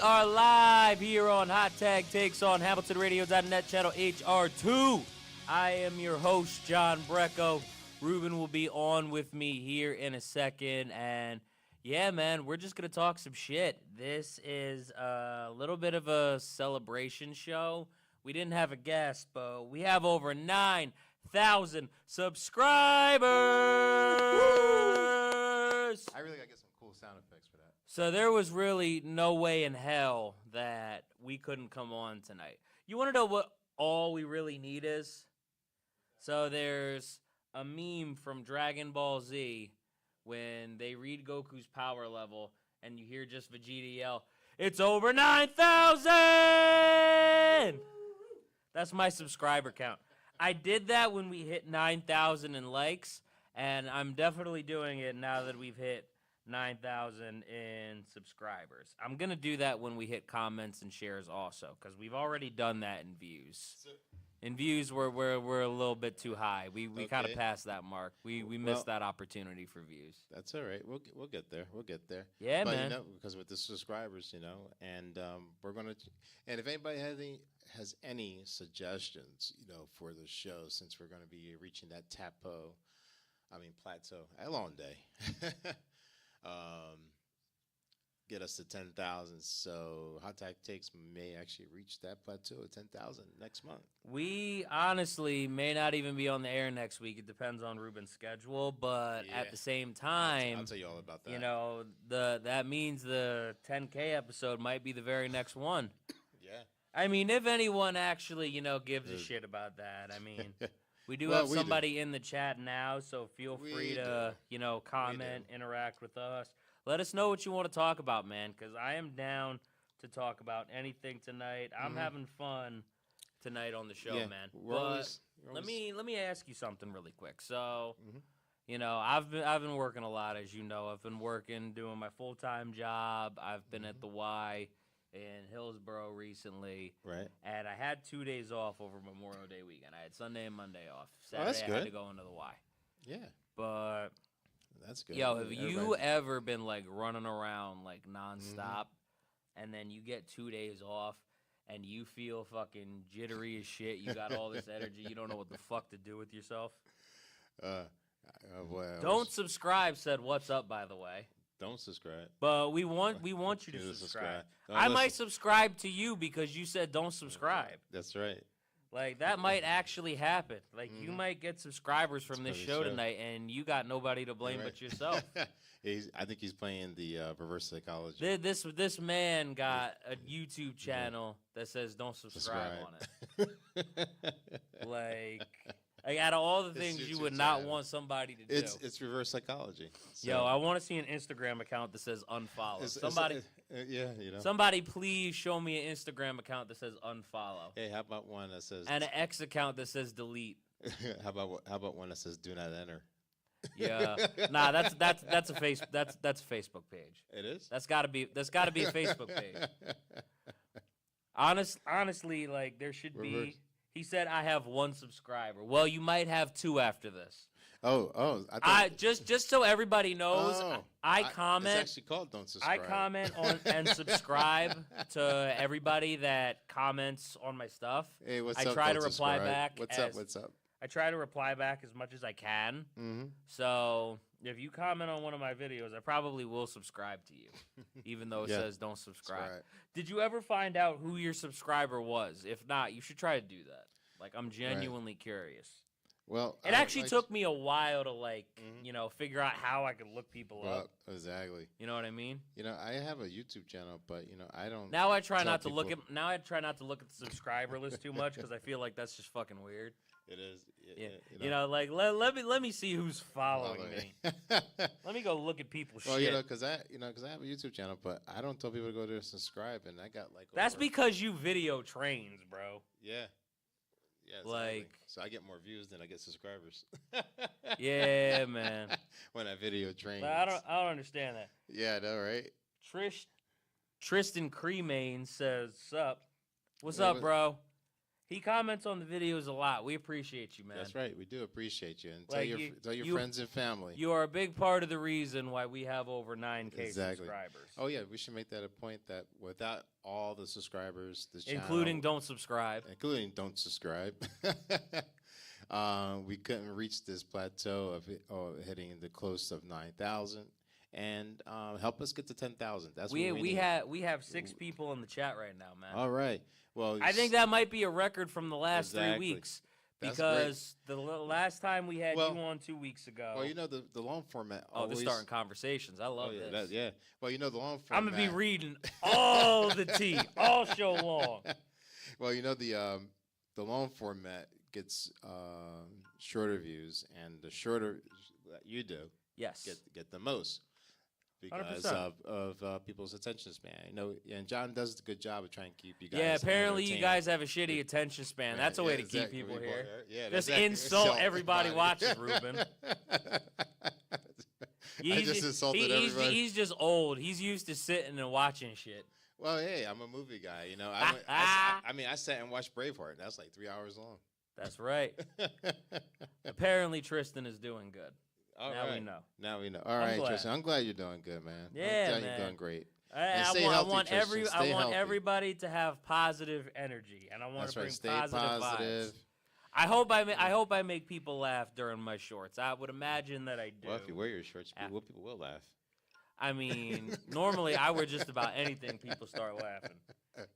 are live here on Hot Tag Takes on HamiltonRadio.net channel HR2. I am your host, John BRECKO. Ruben will be on with me here in a second, and yeah, man, we're just going to talk some shit. This is a little bit of a celebration show. We didn't have a guest, but we have over 9,000 subscribers. I really got to get some cool sound effects for that. So there was really no way in hell that we couldn't come on tonight. You want to know what all we really need is? So there's a meme from Dragon Ball Z when they read Goku's power level and you hear just Vegeta yell, "It's over 9,000!" That's my subscriber count. I did that when we hit 9,000 in likes, and I'm definitely doing it now that we've hit 9,000 in subscribers. I'm going to do that when we hit comments and shares also, because we've already done that in views. In views, we're a little bit too high. We kind of passed that mark. We missed that opportunity for views. That's all right. We'll get there. We'll get there. Yeah, but, man. You know, because with the subscribers, you know, and we're gonna. And if anybody has any suggestions, you know, for the show, since we're gonna be reaching that plateau, a long day. Get us to 10,000. So Hot Tag Takes may actually reach that plateau of 10,000 next month. We honestly may not even be on the air next week. It depends on Ruben's schedule, but at the same time, I'll tell you all about that. You know, that means the 10K episode might be the very next one. Yeah. I mean, if anyone actually, you know, gives a shit about that, I mean, we do have somebody in the chat now, so feel free to, you know, comment, interact with us. Let us know what you want to talk about, man, because I am down to talk about anything tonight. I'm having fun tonight on the show, man. But let me ask you something really quick. So, you know, I've been working a lot, as you know. I've been working, doing my full-time job. I've been at the Y in Hillsborough recently. Right. And I had 2 days off over Memorial Day weekend. I had Sunday and Monday off. Saturday that's I good. had to go into the Y. Yeah. But that's good. yo, have you ever been like running around like nonstop, and then you get 2 days off, and you feel fucking jittery as shit? You got all this energy, you don't know what the fuck to do with yourself. Don't subscribe. Said what's up, by the way. Don't subscribe. But we want you to subscribe. I might subscribe to you because you said don't subscribe. That's right. Like, that might actually happen. Like, you might get subscribers from this show tonight, and you got nobody to blame but yourself. I think he's playing the reverse psychology. This man got a YouTube channel that says don't subscribe on it. Like, out of all the things you would not want somebody to do. It's reverse psychology. So. Yo, I want to see an Instagram account that says unfollow. You know. Somebody please show me an Instagram account that says unfollow. Hey, how about one that says... And an X account that says delete. How about one that says do not enter? Yeah. Nah, that's a Facebook page. It is? That's gotta be a Facebook page. Honestly, like, there should be... He said, I have 1 subscriber. Well, you might have 2 after this. Oh. Just so everybody knows, I comment. It's actually called Don't Subscribe. I comment on and subscribe to everybody that comments on my stuff. Hey, what's I up? try to reply back. What's up? I try to reply back as much as I can. So if you comment on one of my videos, I probably will subscribe to you, even though it says don't subscribe. Right. Did you ever find out who your subscriber was? If not, you should try to do that. Like, I'm genuinely curious. Well, it actually took me a while to, like, you know, figure out how I could look people up. Exactly. You know what I mean? You know, I have a YouTube channel, but you know, I don't. Now I try not to look at the subscriber list too much because I feel like that's just fucking weird. It is. Yeah. You know, like let me see who's following me. Let me go look at people's shit. Well, you know, because I have a YouTube channel, but I don't tell people to go there and subscribe, and I got like. That's because you video trains, bro. Yeah. Yeah. Exactly. Like. So I get more views than I get subscribers. Yeah, man. When I video train. I don't understand that. Yeah, I know, right? Tristan Cremane says, "Sup? What's up, bro?" He comments on the videos a lot. We appreciate you, man. That's right. We do appreciate you. And Like tell your friends and family. You are a big part of the reason why we have over 9K subscribers. Oh, yeah. We should make that a point that without all the subscribers, this including channel, don't subscribe. Including don't subscribe. We couldn't reach this plateau of hitting the close of 9,000. And help us get to 10,000. That's what we have 6 people in the chat right now, man. All right. Well, I think that might be a record from the last 3 weeks because the last time we had you on 2 weeks ago. Well, you know the long format. They're starting conversations. I love this. Yeah. Well, you know the long format. I'm gonna be reading all the tea all show long. Well, you know the long format gets shorter views, and the shorter that you do, yes, get the most. Because 100%. of people's attention span, you know, and John does a good job of trying to keep you guys. Yeah, apparently you guys have a shitty attention span. That's a way to keep people here. Yeah, just insult everybody watching, Ruben. I just insulted everybody. He's just old. He's used to sitting and watching shit. Well, hey, I'm a movie guy. You know, I sat and watched Braveheart. That's like 3 hours long. That's right. Apparently Tristan is doing good. Now we know. Now we know. All right, Tristan. I'm glad you're doing good, man. Yeah, I'm glad you're doing great. I want everybody to have positive energy, and I want to bring positive vibes. I hope I make people laugh during my shorts. I would imagine that I do. Well, if you wear your shorts, people will laugh. I mean, normally I wear just about anything. People start laughing.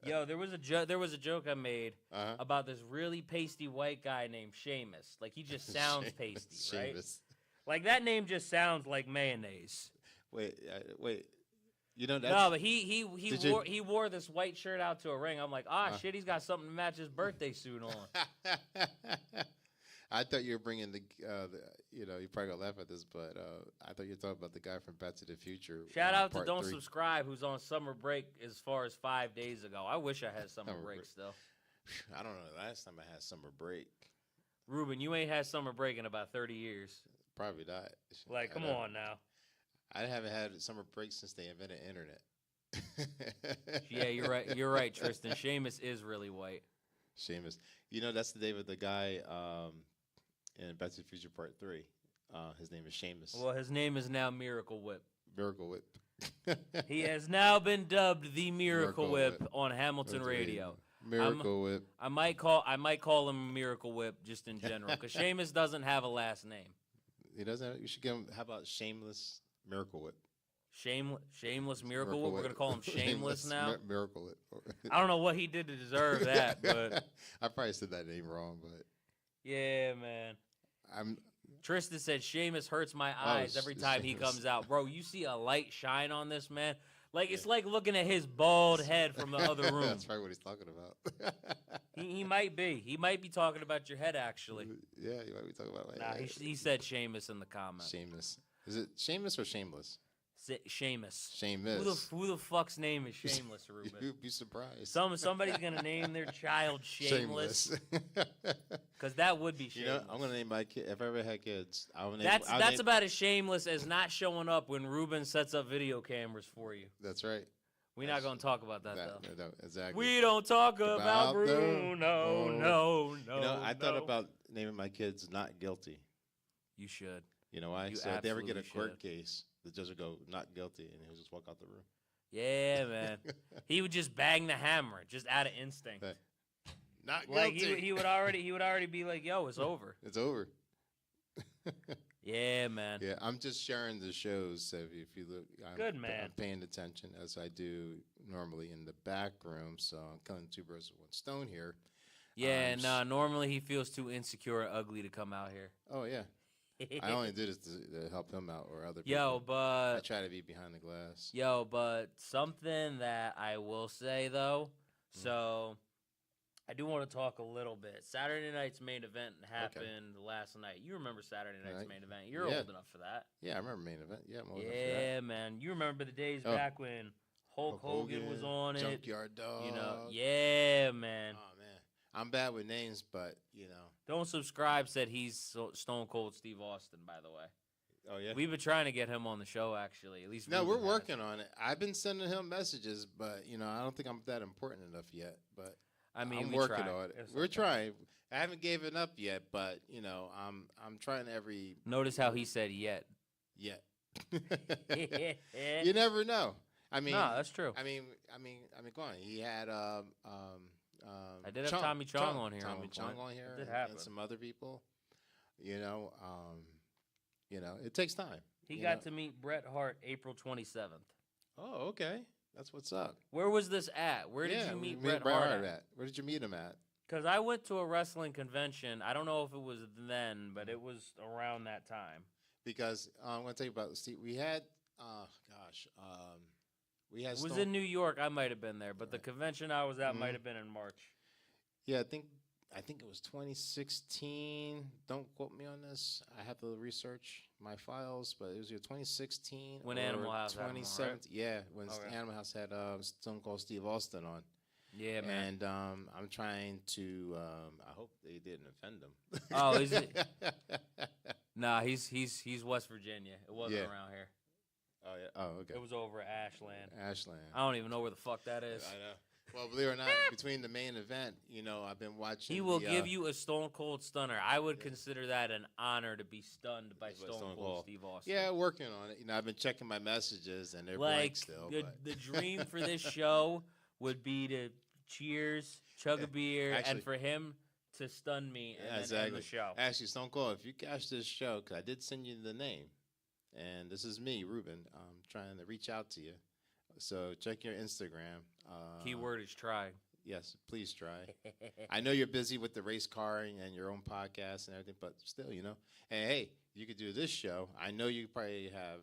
Yo, there was a joke I made about this really pasty white guy named Seamus. Like he just sounds pasty, right? Like that name just sounds like mayonnaise. Wait. You know that? No, but he wore this white shirt out to a ring. I'm like, shit, he's got something to match his birthday suit on. I thought you were bringing you probably gonna laugh at this, but I thought you were talking about the guy from Back to the Future. Shout out to Don't Subscribe, who's on summer break as far as 5 days ago. I wish I had summer break still. I don't know the last time I had summer break. Ruben, you ain't had summer break in about 30 years. Probably not. Like, come on now. I haven't had summer break since they invented internet. Yeah, you're right. You're right, Tristan. Seamus is really white. Seamus. You know, that's the name of the guy in Back to the Future Part 3. His name is Seamus. Well, his name is now Miracle Whip. Miracle Whip. He has now been dubbed the Miracle Whip on Hamilton Radio. Miracle Whip. I might call him Miracle Whip just in general because Seamus doesn't have a last name. He doesn't. You should give him. How about Shameless Miracle Whip? Shameless Miracle Whip. We're gonna call him Shameless now. Miracle Whip. I don't know what he did to deserve that, but I probably said that name wrong. But yeah, man. Tristan said Seamus hurts my eyes every time he comes out, bro. You see a light shine on this man. Like it's like looking at his bald head from the other room. That's probably what he's talking about. He might be. He might be talking about your head, actually. Yeah, he might be talking about my head. He said Seamus in the comments. Seamus. Is it Seamus or Shameless? Seamus. Shameless. Who the fuck's name is Shameless, Ruben? You'd be surprised. Somebody's gonna name their child Shameless. Because that would be shameless. You know, I'm gonna name my kid. If I ever had kids, that's about as shameless as not showing up when Ruben sets up video cameras for you. That's right. We're not gonna talk about that though. No, exactly. We don't talk about Bruno. No. You know, I thought about naming my kids Not Guilty. You should. You know why? So if they ever get a court case, the judge would go Not Guilty, and he'll just walk out the room. Yeah, man. He would just bang the hammer, just out of instinct. Not guilty. Like he would already be like, "Yo, it's over. It's over." Yeah, man. Yeah, I'm just sharing the shows. So if you look, I'm paying attention as I do normally in the back room. So I'm killing 2 birds with 1 stone here. Yeah, normally he feels too insecure and ugly to come out here. Oh yeah. I only do this to help him out or other people. Yo, but I try to be behind the glass. Yo, but something that I will say though, so I do want to talk a little bit. Saturday night's main event happened last night. You remember Saturday night's main event? You're old enough for that. Yeah, I remember main event. Yeah, I'm old enough for that. Yeah, man. You remember the days back when Hulk Hogan was on it. Junkyard Dog. You know, yeah, man. Oh man, I'm bad with names, but you know. Don't Subscribe said he's Stone Cold Steve Austin, by the way. Oh yeah. We've been trying to get him on the show, actually. At least. No, we're working on it. I've been sending him messages, but you know, I don't think I'm that important enough yet. But I mean, I'm we working try. on it. It's We're okay. trying. I haven't given up yet, but I'm trying every Notice how he said yet. yet. Yeah. You never know. I mean, No, that's true. I mean, go on. He had I did have Tommy Chong on here at Tommy one Chong point. on here, It did and happen. some other people. It takes time. He got to meet Bret Hart April 27th. Oh, okay. That's what's up. Where was this at? Where did you we meet met Bret Hart at? Where did you meet him at? Because I went to a wrestling convention. I don't know if it was then, but it was around that time. Because I'm going to tell you about Steve. We had, we had. It was in New York. I might have been there, but the convention I was at might have been in March. Yeah, I think it was 2016. Don't quote me on this. I have to research my files, but it was either 2016 When or Animal House had him on, right? 2017. Yeah, when Okay. Animal House had Stone Cold Steve Austin on. Yeah, man. And I'm trying to. I hope they didn't offend him. Oh, is it? Nah, he's West Virginia. It wasn't around here. Oh yeah. Oh okay. It was over at Ashland. Ashland. I don't even know where the fuck that is. I know. Well, believe it or not, between the main event, I've been watching. He will give you a Stone Cold Stunner. I would consider that an honor to be stunned by Stone Cold Steve Austin. Yeah, working on it. I've been checking my messages, and they're like blank still. the dream for this show would be to cheers, chug a beer, Actually, and for him to stun me and then end the show. Actually, Stone Cold, if you catch this show, because I did send you the name, and this is me, Ruben. I'm trying to reach out to you. So check your Instagram. Keyword is try. Yes, please try. I know you're busy with the race car and your own podcast and everything, but still, And hey, you could do this show. I know you probably have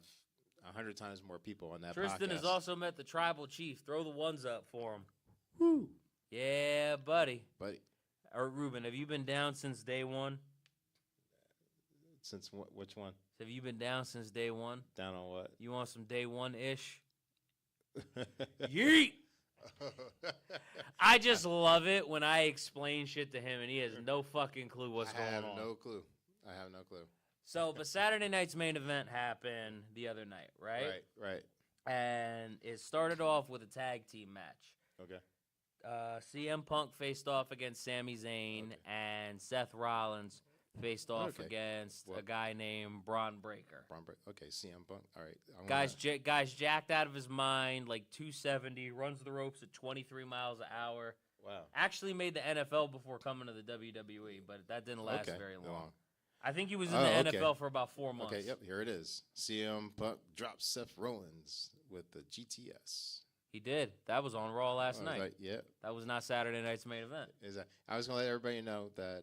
100 times more people on that Tristan podcast. has also met the tribal chief. Throw the ones up for him. Woo. Yeah, buddy. Buddy. Or Ruben, have you been down since day one? Since which one? Have you been down since day one? Down on what? You want some day one-ish? Yeet! I just love it when I explain shit to him and he has no fucking clue what's going on. I have no clue. So, but Saturday night's main event happened the other night, right? Right. And it started off with a tag team match. Okay. CM Punk faced off against Sami Zayn, and Seth Rollins faced off against a guy named Braun Breaker. Okay, CM Punk. All right. Guy's jacked out of his mind, like 270, runs the ropes at 23 miles an hour. Wow. Actually made the NFL before coming to the WWE, but that didn't last very long. I think he was in the NFL for about 4 months. Okay, yep, here it is. CM Punk drops Seth Rollins with the GTS. He did. That was on Raw last night. Right, yeah. That was not Saturday night's main event. I was going to let everybody know that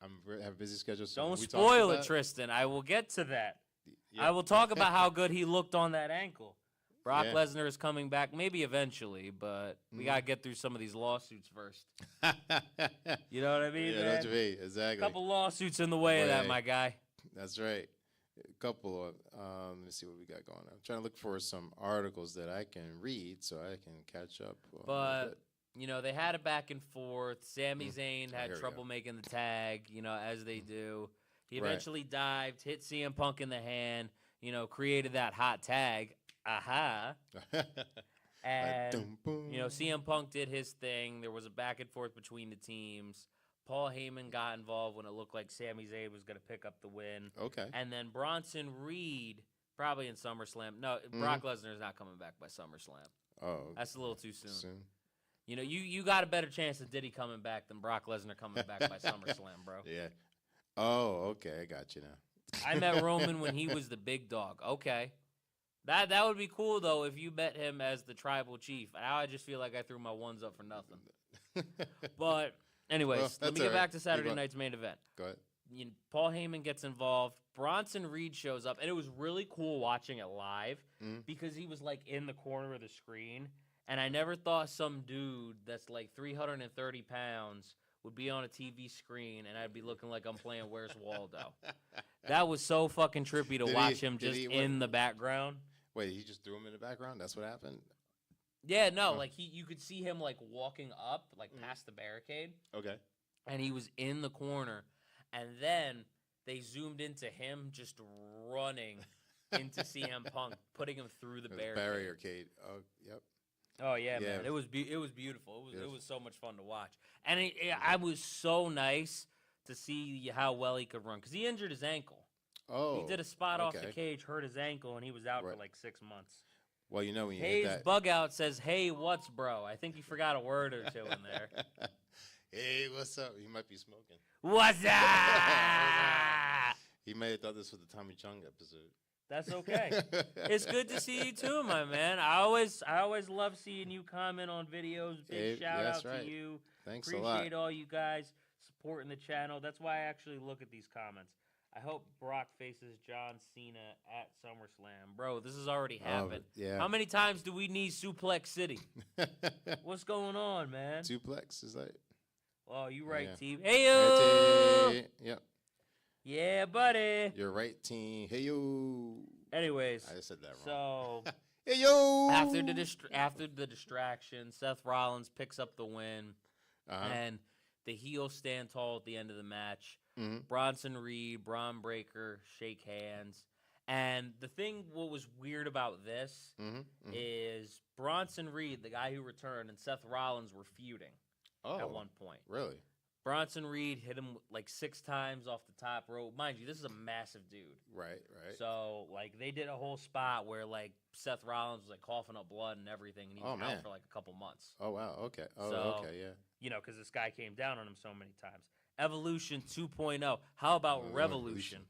have a busy schedule. So don't spoil it, Tristan. I will get to that. Yeah. I will talk about how good he looked on that ankle. Brock Lesnar is coming back, maybe eventually, but we got to get through some of these lawsuits first. You know what I mean? Yeah, that's what you mean. Exactly. A couple lawsuits in the way of that, my guy. That's right. A couple of, let me see what we got going on. I'm trying to look for some articles that I can read so I can catch up. But, they had a back and forth. Sami Zayn had trouble making the tag, as they do. He eventually dived, hit CM Punk in the hand, created that hot tag. Aha. And, CM Punk did his thing. There was a back and forth between the teams. Paul Heyman got involved when it looked like Sami Zayn was going to pick up the win. Okay. And then Bronson Reed, probably in SummerSlam. No, Brock Lesnar is not coming back by SummerSlam. Oh. That's a little too soon. You got a better chance of Diddy coming back than Brock Lesnar coming back by SummerSlam, bro. Yeah. Oh, okay. I got you now. I met Roman when he was the big dog. Okay. That would be cool, though, if you met him as the tribal chief. Now I just feel like I threw my ones up for nothing. But... Anyways, let me get back to Saturday night's main event. Go ahead. Paul Heyman gets involved. Bronson Reed shows up, and it was really cool watching it live because he was like in the corner of the screen, and I never thought some dude that's like 330 pounds would be on a TV screen, and I'd be looking like I'm playing Where's Waldo. That was so fucking trippy to watch him just in the background. Wait, he just threw him in the background? That's what happened? Yeah, no, like you could see him like walking up, like past the barricade. Okay. And he was in the corner, and then they zoomed into him just running into CM Punk, putting him through the barricade. Oh, yep. Oh yeah, man, it was beautiful. It was so much fun to watch, and I was so nice to see how well he could run because he injured his ankle. Oh, he did a spot off the cage, hurt his ankle, and he was out for like 6 months. Well, you know when you Hayes hit that bug out says, "Hey, what's bro?" I think you forgot a word or two in there. Hey, what's up? He might be smoking. What's up? He may have thought this was the Tommy Chung episode. That's okay. It's good to see you too, my man. I always love seeing you comment on videos. Big shout out to you. Thanks Appreciate a lot. all you guys supporting the channel. That's why I actually look at these comments. I hope Brock faces John Cena at SummerSlam. Bro, this has already happened. Yeah. How many times do we need Suplex City? What's going on, man? Suplex is that? Oh, you right, Yeah. team. Hey yo. Yep. Yeah, buddy. You're right, team. Hey yo. Anyways, I said that wrong. So hey yo. after the distraction, Seth Rollins picks up the win, and the heels stand tall at the end of the match. Bronson Reed, Braun Breaker shake hands. And the thing, what was weird about this is Bronson Reed, the guy who returned, and Seth Rollins were feuding at one point. Really? Bronson Reed hit him like 6 times off the top rope. Mind you, this is a massive dude. Right. So, like, they did a whole spot where, like, Seth Rollins was, like, coughing up blood and everything, and he was out for, like, a couple months. Oh, wow. Okay. Oh, okay, yeah. You know, because this guy came down on him so many times. Evolution 2.0. How about Revolution?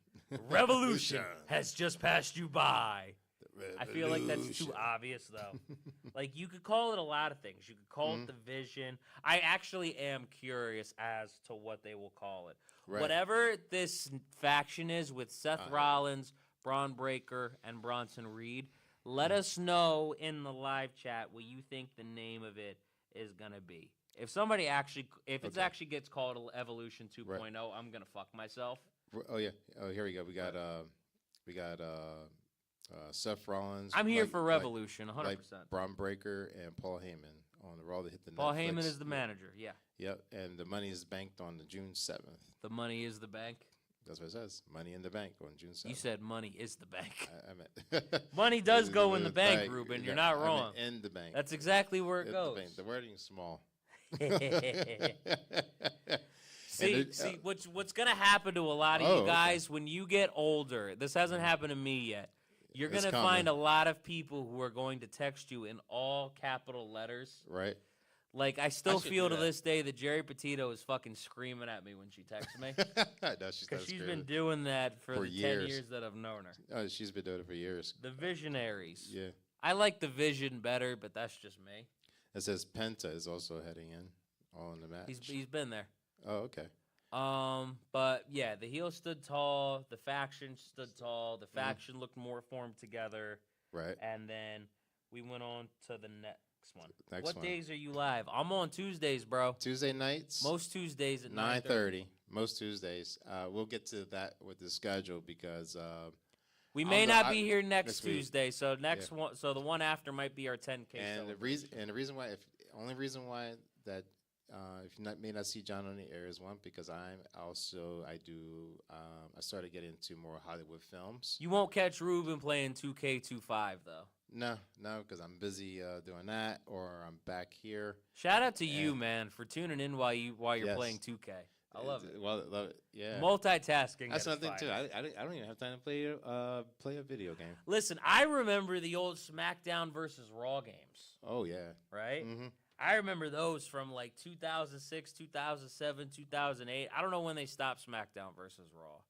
Revolution has just passed you by. I feel like that's too obvious, though. Like, you could call it a lot of things. You could call it the Vision. I actually am curious as to what they will call it. Right. Whatever this faction is with Seth Rollins, Braun Breaker, and Bronson Reed, let us know in the live chat what you think the name of it is going to be. If somebody actually, if it actually gets called Evolution 2.0, I'm going to fuck myself. Oh, yeah. Oh, here we go. We got Seth Rollins. I'm here for Revolution, 100%. Like Braun Breaker and Paul Heyman on the Raw that hit the Paul Netflix. Heyman is the manager, yeah. Yep, and the money is banked on the June 7th. The money is the bank? That's what it says. Money in the bank on June 7th. You said money is the bank. I meant money does go in the bank, Ruben. You're not wrong. I meant in the bank. That's exactly where it goes. The wording is small. See, what's gonna happen to a lot of you guys when you get older? This hasn't happened to me yet. You're gonna find a lot of people who are going to text you in all capital letters. Right. Like I still feel to this day that Jerry Petito is fucking screaming at me when she texts me. No, she's been doing that for the years. 10 years that I've known her. Oh, she's been doing it for years. The Visionaries. Yeah. I like the Vision better, but that's just me. It says Penta is also heading in, all in the match. He's been there. Oh, okay. But yeah, the heel stood tall. The faction stood tall. The faction looked more formed together. Right. And then we went on to the next one. What days are you live? I'm on Tuesdays, bro. Tuesday nights. Most Tuesdays at 9:30. Most Tuesdays. We'll get to that with the schedule because we may not be here next Tuesday, so one, so the one after might be our 10K. And the reason why, only reason why that if you may not see John on the air is one because I started getting into more Hollywood films. You won't catch Ruben playing 2K25 though. No, because I'm busy doing that, or I'm back here. Shout out to you, man, for tuning in while you're playing 2K. I love it. Well, yeah. Multitasking. That's another thing too. I don't even have time to play a video game. Listen, I remember the old SmackDown versus Raw games. Oh yeah. Right. I remember those from like 2006, 2007, 2008. I don't know when they stopped SmackDown versus Raw.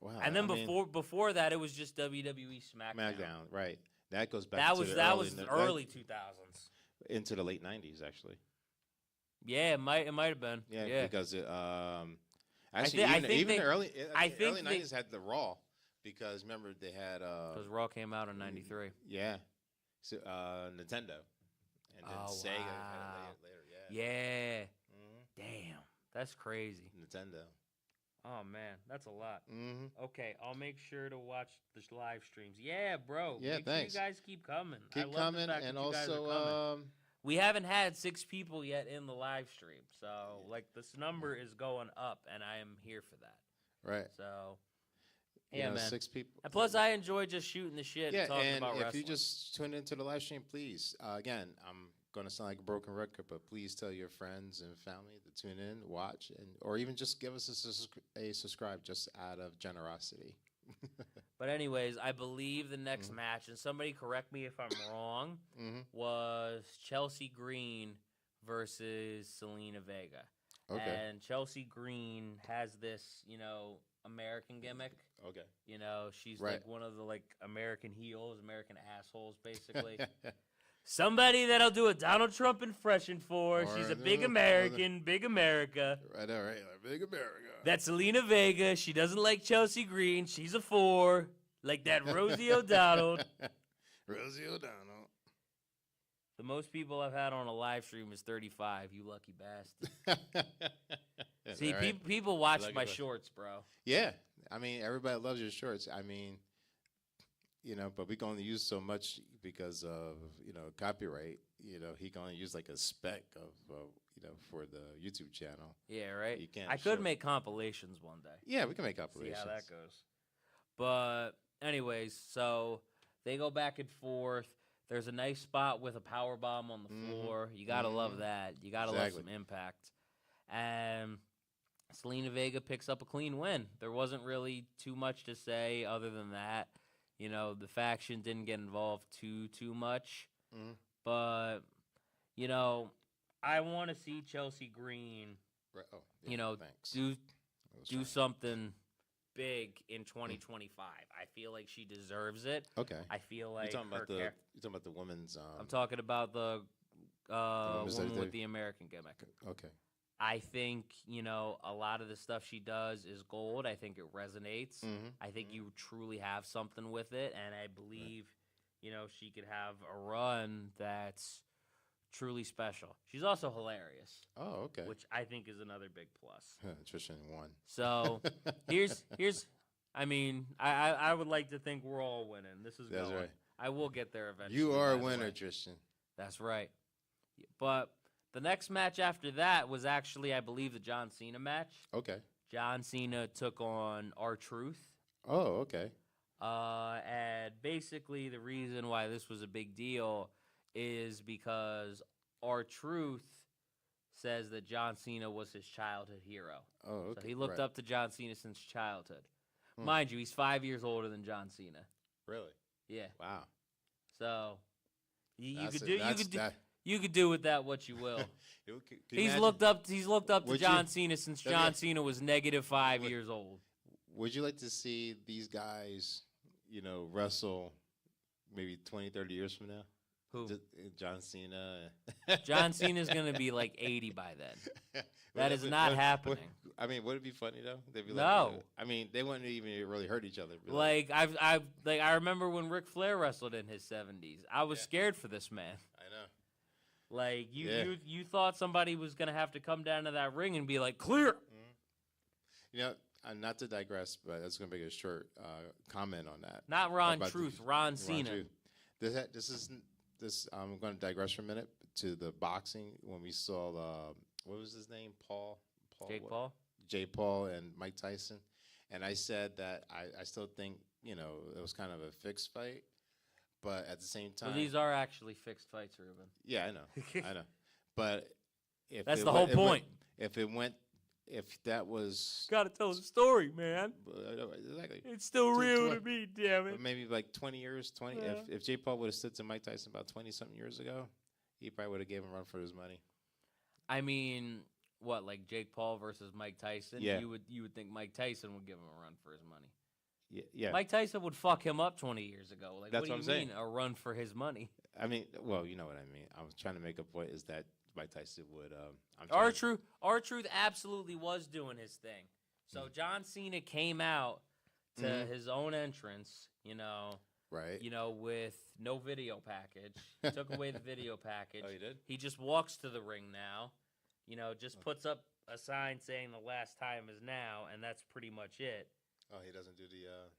Wow. And then before that, it was just WWE SmackDown. Right. That goes back. That was the early 2000s. Into the late 90s, actually. Yeah, it might have been. Yeah. Because actually, even the early 90s had the Raw because remember they had because Raw came out in '93. Yeah, so Nintendo, and then Sega had it later. Yeah. Damn, that's crazy. Nintendo. Oh man, that's a lot. Okay, I'll make sure to watch the live streams. Yeah, bro. Yeah, thanks. Sure you guys keep coming. Keep coming, and also we haven't had 6 people yet in the live stream, so like this number is going up, and I am here for that. Right. So Yeah, man. 6 people. And plus, I enjoy just shooting the shit and talking and about if wrestling. you just tune into the live stream, please, again, I'm going to sound like a broken record, but please tell your friends and family to tune in, watch, or even just give us a subscribe just out of generosity. But anyways, I believe the next match, and somebody correct me if I'm wrong, was Chelsea Green versus Selena Vega. Okay. And Chelsea Green has this, American gimmick. Okay. She's Right. like one of the American heels, American assholes, basically. Somebody that'll do a Donald Trump impression for. She's a big American, big America. Right, all right. Big America. That's Selena Vega. She doesn't like Chelsea Green. She's a 4. Like that Rosie O'Donnell. Rosie O'Donnell. The most people I've had on a live stream is 35, you lucky bastard. See, right. people watch my shorts, bro. Yeah. I mean, everybody loves your shorts. I mean, but we can only use so much because of, copyright. He can only use like a speck of, for the YouTube channel. Yeah, right? You can't I could make compilations one day. Yeah, we can make compilations. See how that goes. But anyways, so they go back and forth. There's a nice spot with a power bomb on the floor. You got to love that. You got to love some impact. And Selena Vega picks up a clean win. There wasn't really too much to say other than that. The faction didn't get involved too much. But, I want to see Chelsea Green, right. Oh, yeah, thanks. do something big in 2025. I feel like she deserves it. Okay. I feel like you're talking about the women's. I'm talking about the woman with the the American gimmick. Okay. I think, a lot of the stuff she does is gold. I think it resonates. I think you truly have something with it, and I believe, she could have a run that's truly special. She's also hilarious. Oh, okay. Which I think is another big plus. Tristan won. So here's I mean, I would like to think we're all winning. This is That's going. right. I will get there eventually. You are a winner, Tristan. That's right. But the next match after that was actually, I believe, the John Cena match. Okay. John Cena took on R-Truth. Oh, okay. And basically the reason why this was a big deal is because R-Truth says that John Cena was his childhood hero. Oh, okay. So he looked up to John Cena since childhood. Mind you, he's 5 years older than John Cena. Really? Yeah. Wow. So you could do with that what you will. He's looked up to John Cena since John Cena was -5 years old. Would you like to see these guys, wrestle maybe 20, 30 years from now? Who? John Cena. John Cena's going to be like 80 by then. That is not happening. Would it be funny though? They'd be no. They wouldn't even really hurt each other. I remember when Ric Flair wrestled in his 70s. I was scared for this man. I know. You thought somebody was going to have to come down to that ring and be like, clear. Not to digress, but that's going to make a short comment on that. Not Ron Truth, Ron Cena. I'm going to digress for a minute to the boxing when we saw what was his name? Jake Paul and Mike Tyson. And I said that I still think, it was kind of a fixed fight. But at the same time. Well, these are actually fixed fights, Ruben. Yeah, I know. But that's the whole point. If that was. Got to tell the story, man. Exactly. It's still real to me, damn it. Maybe like 20 years. Yeah. If Jake Paul would have stood to Mike Tyson about 20-something years ago, he probably would have gave him a run for his money. I mean, what, like Jake Paul versus Mike Tyson? Yeah. You would think Mike Tyson would give him a run for his money. Yeah. Mike Tyson would fuck him up 20 years ago. Like, That's what do I'm you mean, saying. a run for his money? Well, you know what I mean. I was trying to make a point is that Mike Tyson would. R-Truth absolutely was doing his thing. So John Cena came out to his own entrance, right? With no video package. He took away the video package. Oh, he did? He just walks to the ring now. Just puts up a sign saying the last time is now, and that's pretty much it. Oh, he doesn't do the.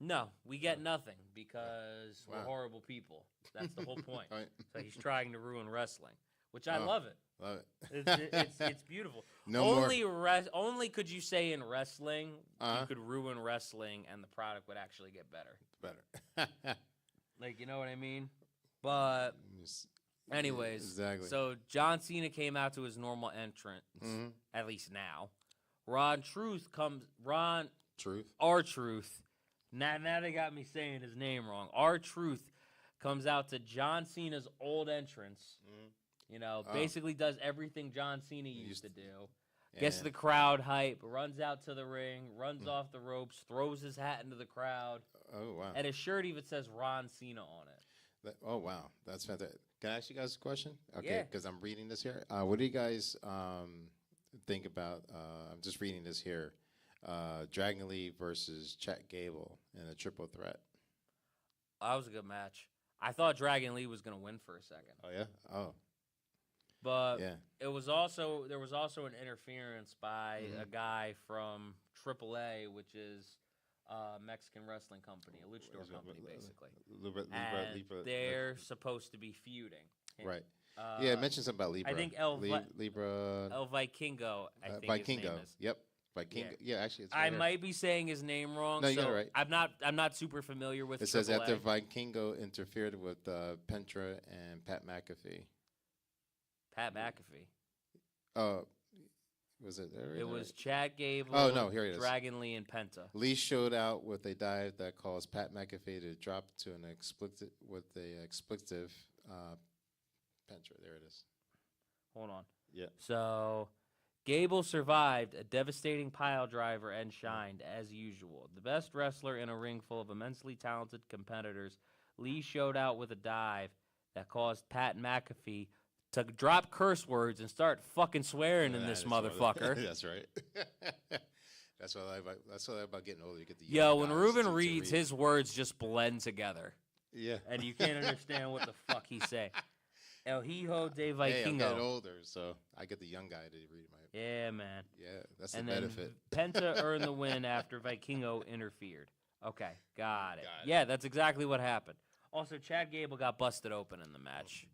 No, we get nothing because we're horrible people. That's the whole point. Right. So he's trying to ruin wrestling. which I love it. Love it. It's beautiful. No only more. Only could you say in wrestling Uh-huh. you could ruin wrestling and the product would actually get better. Better. Like, you know what I mean? But anyways, exactly. so John Cena came out to his normal entrance, at least now. R-Truth. R-Truth. Now they got me saying his name wrong. R-Truth comes out to John Cena's old entrance. You know, basically does everything John Cena used to do. Gets the crowd hype, runs out to the ring, runs off the ropes, throws his hat into the crowd. Oh, wow. And his shirt even says Ron Cena on it. Oh, wow. That's fantastic. Can I ask you guys a question? Okay, Yeah. because I'm reading this here. What do you guys think about, I'm just reading this here, Dragon Lee versus Chad Gable in a triple threat? That was a good match. I thought Dragon Lee was going to win for a second. Oh, yeah? Oh. But Yeah. there was also an interference by a guy from AAA, which is a Mexican wrestling company, a luchador company, basically. And they're supposed to be feuding. Right. Yeah, mention something about Libra. I think Libra. El Vikingo, I think Vikingo. his name is. Yep. Vikingo. Yeah, actually, it's right I here. might be saying his name wrong. No, you so got it right. I'm not super familiar with It says AAA. after Vikingo interfered with Pentra and Pat McAfee. Pat McAfee. Was it there? It was Chad Gable. Oh, no, here it is. Dragon Lee and Penta. Lee showed out with a dive that caused Pat McAfee to drop to an expletive Pentra. There it is. Hold on. Yeah. So Gable survived a devastating pile driver and shined as usual. The best wrestler in a ring full of immensely talented competitors, Lee showed out with a dive that caused Pat McAfee to drop curse words and start fucking swearing in this motherfucker. That's right. That's what I like. That's what I like about getting older. You get the Yo, when Ruben reads, his words just blend together. Yeah. And you can't understand what the fuck he say. El Hijo de Vikingo. Hey, I'm getting older, so I get the young guy to read my. Yeah, man. Yeah, that's and the then benefit. Penta earned the win after Vikingo interfered. Okay, got it. Yeah, that's exactly what happened. Also, Chad Gable got busted open in the match,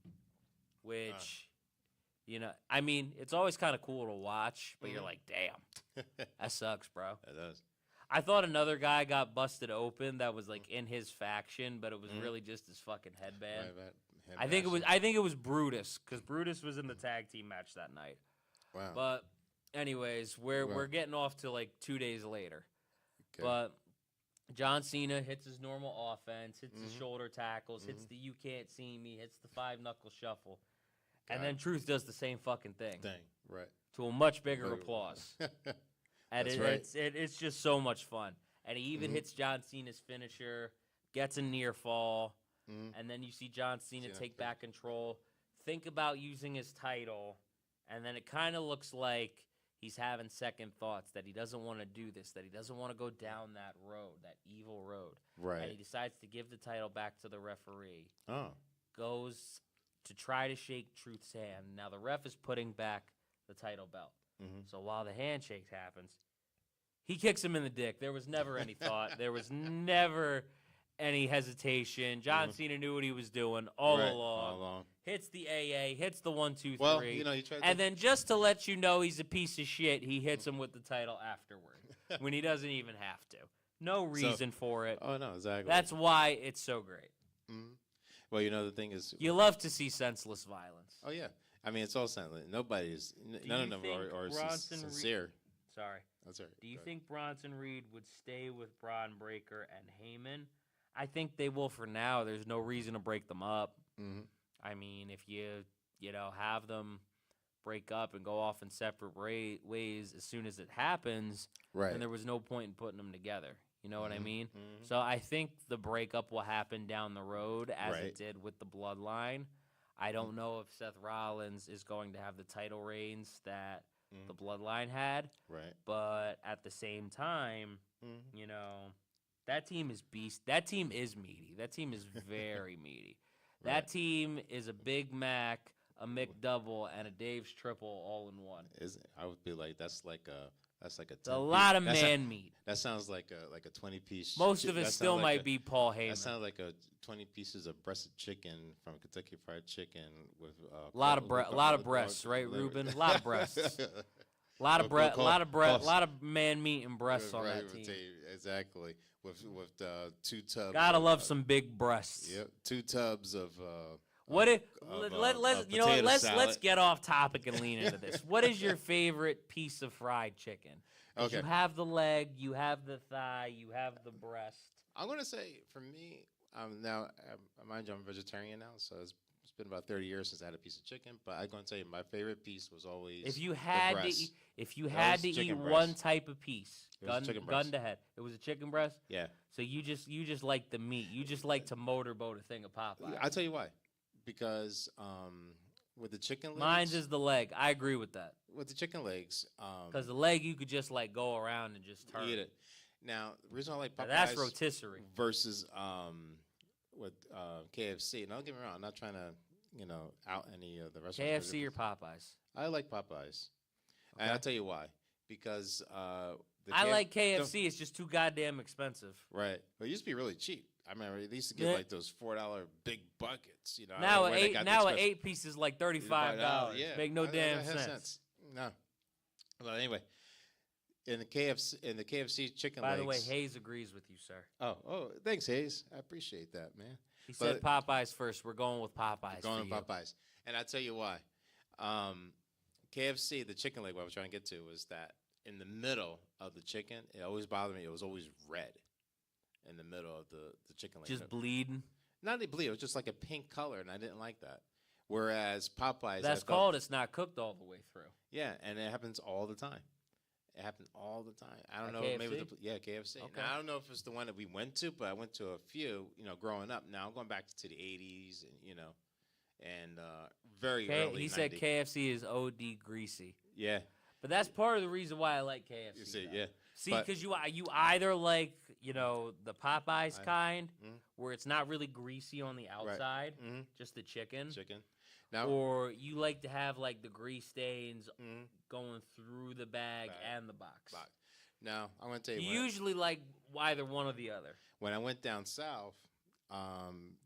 which, you know, I mean, it's always kind of cool to watch, but you're like, damn, that sucks, bro. It does. I thought another guy got busted open that was like in his faction, but it was really just his fucking headband. Right. I think it was Brutus, because Brutus was in the tag team match that night. Wow. But anyways, we're getting off to like 2 days later. Okay. But John Cena hits his normal offense, hits his shoulder tackles, hits the you can't see me, hits the 5-knuckle shuffle. And then Truth does the same fucking thing. Right. To a much bigger applause. And That's right. it's just so much fun. And he even hits John Cena's finisher, gets a near fall, and then you see John Cena take back control, think about using his title, and then it kind of looks like he's having second thoughts, that he doesn't want to do this, that he doesn't want to go down that road, that evil road. Right. And he decides to give the title back to the referee. Oh. Goes to try to shake Truth's hand. Now the ref is putting back the title belt. So while the handshake happens, he kicks him in the dick. There was never any thought. There was never any hesitation. John Cena knew what he was doing all along. Hits the AA, hits the 1, 2, 3. Well, you know, he tried and then just to let you know he's a piece of shit, he hits him with the title afterward when he doesn't even have to. No reason for it. Oh, no, exactly. That's why it's so great. Well, you know, the thing is... You love to see senseless violence. Oh, yeah. I mean, it's all senseless. Nobody's... None of them are sincere. Sorry. That's right. Do you think Bronson Reed would stay with Braun Breaker and Heyman? I think they will for now. There's no reason to break them up. I mean, if you have them break up and go off in separate ways as soon as it happens, then there was no point in putting them together. You know what I mean? So I think the breakup will happen down the road as it did with the Bloodline. I don't know if Seth Rollins is going to have the title reigns that the Bloodline had. Right. But at the same time, you know, that team is beast. That team is meaty. That team is very meaty. That team is a Big Mac, a McDouble, and a Dave's Triple all in one. I would be like, that's like That's like a 10 It's a lot of that's man meat. That sounds like a 20-piece. Most of it still might be Paul Heyman. That sounds like a 20 pieces of breasted chicken from Kentucky Fried Chicken with a lot of breasts, right, Ruben? A lot of breasts. A lot of man meat and breasts on that team. Exactly. With 2 tubs. Gotta love some big breasts. Yep. 2 tubs of. Let's get off topic and lean into this. What is your favorite piece of fried chicken? Okay. You have the leg, you have the thigh, you have the breast. I'm gonna say for me, now mind you, I'm a vegetarian now, so it's been about 30 years since I had a piece of chicken. But I'm gonna tell you, my favorite piece was always if you had to eat one type of piece, gun to head, it was a chicken breast. Yeah. So you just like the meat. You just like to motorboat a thing of Popeye. I'll tell you why. Because with the chicken legs, mine's is the leg. I agree with that. With the chicken legs, because the leg you could just like go around and just turn. Eat it. Now the reason I like Popeyes that's rotisserie versus with KFC. And don't get me wrong, I'm not trying to out any of the restaurants. KFC or Popeyes? I like Popeyes, and I'll tell you why. Because I like KFC. It's just too goddamn expensive. Right. But it used to be really cheap. I remember they used to get like those $4 big buckets. Now an 8-piece is like $35. Yeah. Make no damn sense. No. But anyway, in the KFC chicken By legs. the way, Hayes agrees with you, sir. Oh, thanks, Hayes. I appreciate that, man. He said Popeyes first. We're going with Popeyes. Going with Popeyes, and I tell you why. KFC, the chicken leg. What I was trying to get to was that in the middle of the chicken, it always bothered me. It was always red. In the middle of the chicken leg. Just bleeding? Not really bleed. It was just like a pink color, and I didn't like that. Whereas Popeyes... That's called it's not cooked all the way through. Yeah, and it happens all the time. It happens all the time. I don't know. KFC? Maybe KFC. Okay. Now, I don't know if it's the one that we went to, but I went to a few, growing up. Now, I'm going back to the 80s, and very early He 90s. said KFC is OD greasy. Yeah. But that's part of the reason why I like KFC. You see, yeah. See, because you either like, the Popeyes kind, where it's not really greasy on the outside, just the chicken. Now, or you like to have like the grease stains going through the bag and the box. Now, I'm going to tell you. You usually like either one or the other. When I went down south,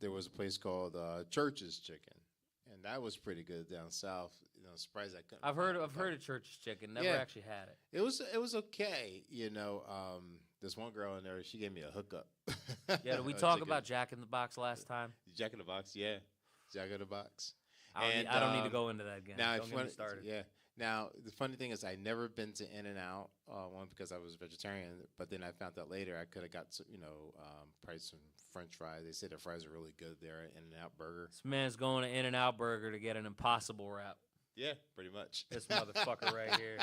there was a place called Church's Chicken. And that was pretty good down south. Surprised I couldn't. I've heard of Church's Chicken. Never actually had it. It was okay. This one girl in there, she gave me a hookup. Yeah, did we talk about Jack in the Box last time? Jack in the Box, yeah. Jack in the Box. I don't need to go into that again. Now, don't get me started. Yeah. Now, the funny thing is, I never been to In-N-Out, one, because I was vegetarian, but then I found out later I could have got, probably some French fries. They say their fries are really good there at In-N-Out Burger. This man's going to In-N-Out Burger to get an Impossible wrap. Yeah, pretty much. This motherfucker right here.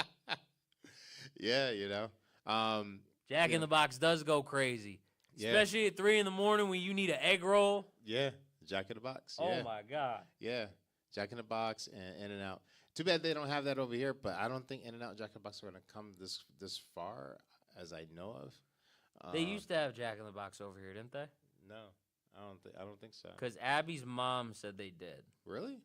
Yeah, Jack in the Box does go crazy. Yeah. Especially at 3 a.m. when you need an egg roll. Yeah, Jack in the Box. Oh, yeah. my God. Yeah, Jack in the Box and In-N-Out. Too bad they don't have that over here, but I don't think In-N-Out and Jack in the Box are going to come this far, as I know of. They used to have Jack in the Box over here, didn't they? No, I don't think so. Because Abby's mom said they did. Really?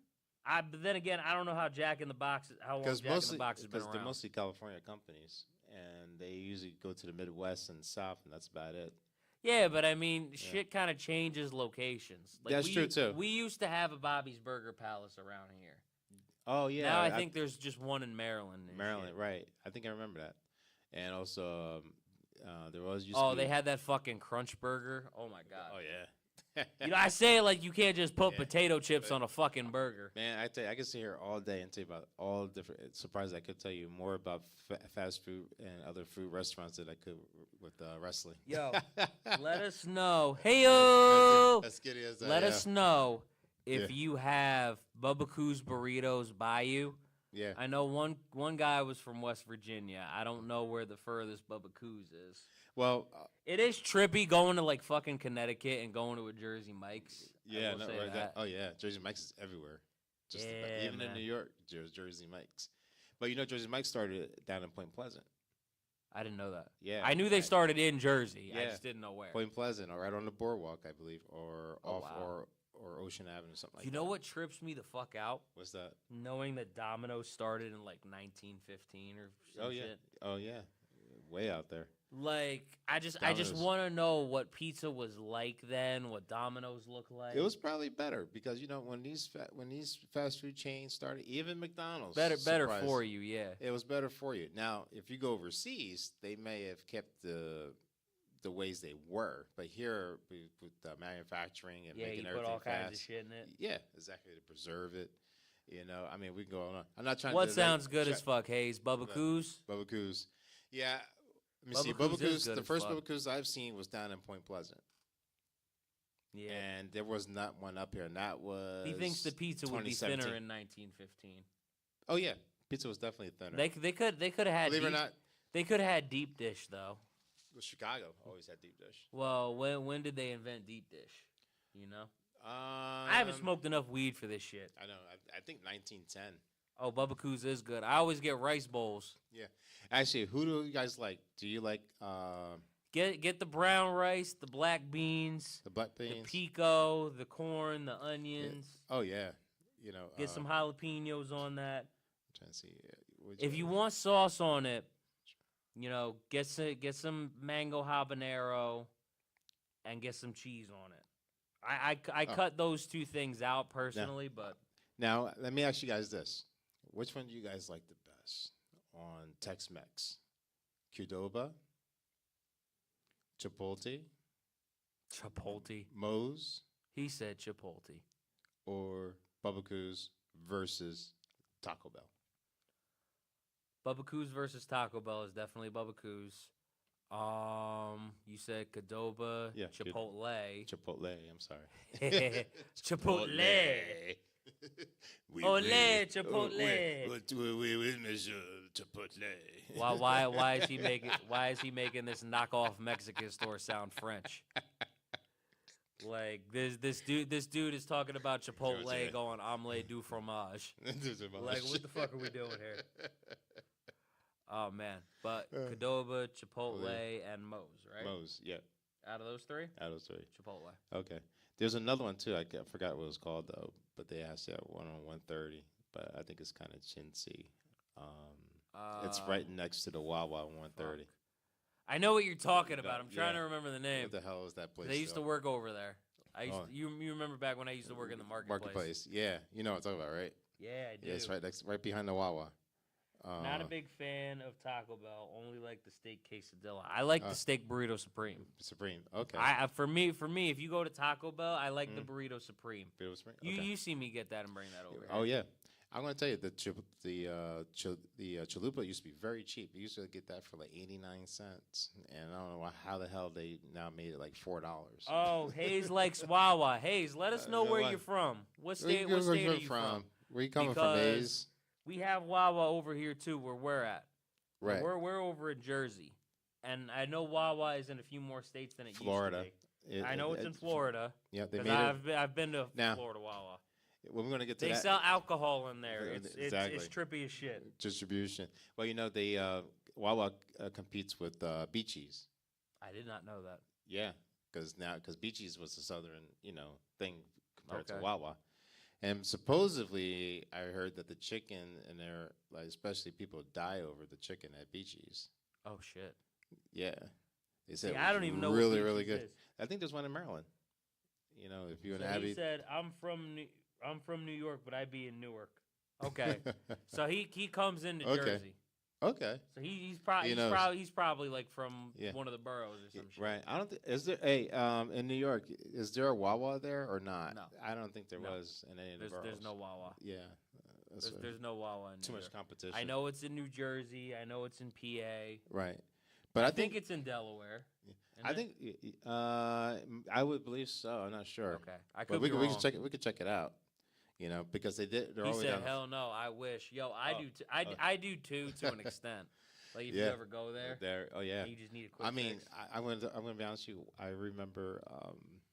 But then again, I don't know how Jack in the Box. How long Jack in the Box has been around? They're mostly California companies, and they usually go to the Midwest and South, and that's about it. Yeah, but I mean, shit kind of changes locations. Like that's true too. We used to have a Bobby's Burger Palace around here. Oh yeah. Now I think there's just one in Maryland. Maryland, right? I think I remember that. And also, there was used. Oh, they had that fucking Crunch Burger. Oh my God. Oh yeah. I say it like you can't just put potato chips on a fucking burger. Man, I tell you, I could sit here all day and tell you about all different. Surprised I could tell you more about fast food and other food restaurants than I could with wrestling. Yo, let us know. Hey-o! As skinny as let us know if you have Bubba Coos burritos by you. Yeah. I know one guy was from West Virginia. I don't know where the furthest Bubba Coos is. Well, it is trippy going to like fucking Connecticut and going to a Jersey Mike's. Yeah, no, right. Oh yeah, Jersey Mike's is everywhere. Just even in New York, Jersey Mike's. But Jersey Mike's started down in Point Pleasant. I didn't know that. Yeah, I knew they started in Jersey. Yeah. I just didn't know where. Point Pleasant, or right on the boardwalk, I believe, or or Ocean Avenue, something like that. You know what trips me the fuck out? What's that? Knowing that Domino's started in like 1915 or some shit. Oh yeah. way out there. Like, I just Domino's. want to know what pizza was like then, what Domino's looked like. It was probably better because when these fast food chains started, even McDonald's better surprised- for you, yeah. It was better for you. Now, if you go overseas, they may have kept the ways they were, but here with manufacturing and Yeah, making you put everything all fast, kinds of shit in it. yeah, exactly, to preserve it. I mean, we can go on. I'm not trying. What to sounds good as fuck, Hayes? Bubba Coos? Bubba Coos. Yeah. Let me Bubba see. Coos Bubba is Coos. good The as first fuck. Bubba Coos I've seen was down in Point Pleasant. Yeah. And there was not one up here, and that was. He thinks the pizza would be 2017. thinner in 1915. Oh yeah, pizza was definitely thinner. They could have had Believe it or deep, not, they could have had deep dish though. Chicago always had deep dish. Well, when did they invent deep dish? You know, I I haven't smoked enough weed for this shit. I know. I think 1910. Oh, Bubba Coos is good. I always get rice bowls. Yeah. Actually, who do you guys like? Do you like Get the brown rice, the black beans, the black beans? the pico, the corn, the onions. Oh yeah. Get some jalapenos on that. I'm trying to see. If you want sauce on it, get some mango habanero, and get some cheese on it. I cut those two things out personally, but Now, let me ask you guys this: which one do you guys like the best on Tex-Mex? Qdoba, Chipotle, Chipotle. Moe's, He said Chipotle. or Bubba Coos versus Taco Bell? Bubba Coos versus Taco Bell is definitely Bubba Coos. You said Qdoba, Yeah, Chipotle. Chipotle. I'm sorry. Chipotle. Oui, Ole, oui. Chipotle. Oui, monsieur Chipotle. Why is he making this knockoff Mexican store sound French? Like this dude is talking about Chipotle Georgia. going omelette du fromage. Like, what the fuck are we doing here? Oh man, but Qdoba, Chipotle, and Moe's, right? Moe's, yeah. Out of those three, Out of those three. Chipotle. Okay. There's another one too. I forgot what it was called though, but they asked that one on 130. But I think it's kind of chintzy. It's right next to the Wawa on 130. I know what you're talking about. I'm Yeah. trying to remember the name. What the hell is that place? They used to though? work over there. Oh. You remember back when I used to work in the marketplace? Yeah, you know what I'm talking about, right? Yeah, I do. Yeah, it's right behind the Wawa. Not a big fan of Taco Bell. Only like the steak quesadilla. I like the steak burrito supreme. Supreme. Okay. For me, if you go to Taco Bell, I like the burrito supreme. Burrito Supreme? Okay. You see me get that and bring that over. Oh here. yeah. I'm gonna tell you the chalupa used to be very cheap. You used to get that for like 89 cents, and I don't know how the hell they now made it like $4. Oh, Hayes likes Wawa. Hayes, let us know where you're from. What state? What state are you from? Where you coming Because from, Hayes? We have Wawa over here too, where we're at. Right. We're over in Jersey, and I know Wawa is in a few more states than it Florida. used to be. I know it's in Florida. Yeah, they Because made it. I've been to Now, Florida Wawa. We're gonna get to They that sell alcohol in there. Exactly. It's trippy as shit. distribution. Well, they Wawa competes with Beach Cheese. I did not know that. Yeah, because Beach Cheese was the southern thing compared to Okay. Wawa. And supposedly, I heard that the chicken in there, like especially people die over the chicken at Beachy's. Oh shit! Yeah, they said See, it I was don't even know. really, what really Beaches good. is. I think there's one in Maryland. If you and So Abby. he said, "I'm from New York, but I be in Newark." Okay, so he comes into Okay. Jersey. Okay. So he's probably like from Yeah. one of the boroughs or some shit. Right. I don't. Is there in New York? Is there a Wawa there or not? No. I don't think there No. was in any of the boroughs. There's no Wawa. Yeah. That's There's no Wawa in too New much York. competition. I know it's in New Jersey. I know it's in PA. Right. But I think it's in Delaware. I Isn't think I would believe so. I'm not sure. Okay, I But could we be could, wrong. we could check it. We could check it out. Because they did. They're He always said, down. "Hell no, I wish." Yo, I Oh. do. I do too, to an extent. Like if you Yeah. ever go there, There. Oh yeah. you just need a quick. I mean, fix. I'm gonna be honest with you. I remember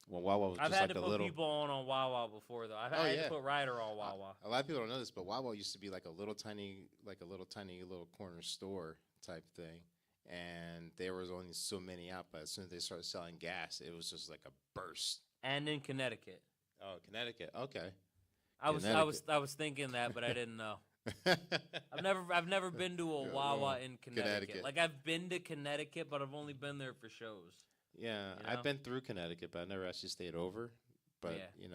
when Wawa was I've just had like to a put little. people on Wawa before though. I've Oh, had yeah. to put Ryder on Wawa. A lot of people don't know this, but Wawa used to be like a little tiny little corner store type thing, and there was only so many out. But as soon as they started selling gas, it was just like a burst. And in Connecticut, Oh, Connecticut. Okay. I was thinking that, but I didn't know. I've never been to a Yeah, Wawa in Connecticut. Connecticut. Like I've been to Connecticut, but I've only been there for shows. Yeah, You know? I've been through Connecticut, but I never actually stayed over. But Yeah.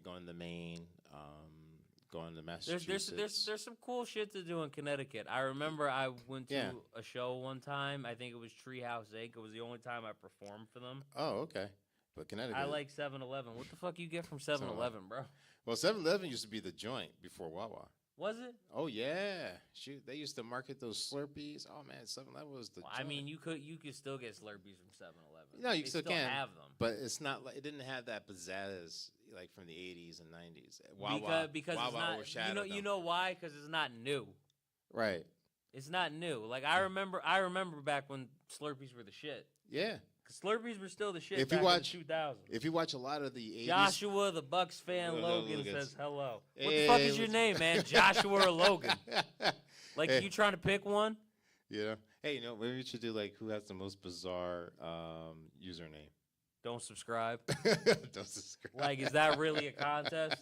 going to Maine, going to Massachusetts. There's some cool shit to do in Connecticut. I remember I went to Yeah. a show one time. I think it was Treehouse Inc. It was the only time I performed for them. Oh, okay. But Connecticut. I like 7-Eleven. What the fuck you get from 7-Eleven, bro? Well, 7-Eleven used to be the joint before Wawa. Was it? Oh yeah, shoot, they used to market those Slurpees. Oh man, 7-Eleven was the. Well, joint. I mean, you could still get Slurpees from 7-Eleven. No, you They still can. have them. But it's not like it didn't have that pizzazz like from the 80s and 90s. Wawa, because Wawa it's not. overshadowed You them. know why? Because it's not new. Right. It's not new. Like I remember back when Slurpees were the shit. Yeah. Cause Slurpees were still the shit If you back watch- in the 2000s. If you watch a lot of the 80s. Joshua, the Bucks fan, Hello, Logan Logan. says hello. What Hey, the fuck is your what's- name, man? Joshua or Logan? Like, Hey. you trying to pick one? Yeah. Hey, maybe we should do like who has the most bizarre username. Don't subscribe. Don't subscribe. Like, is that really a contest?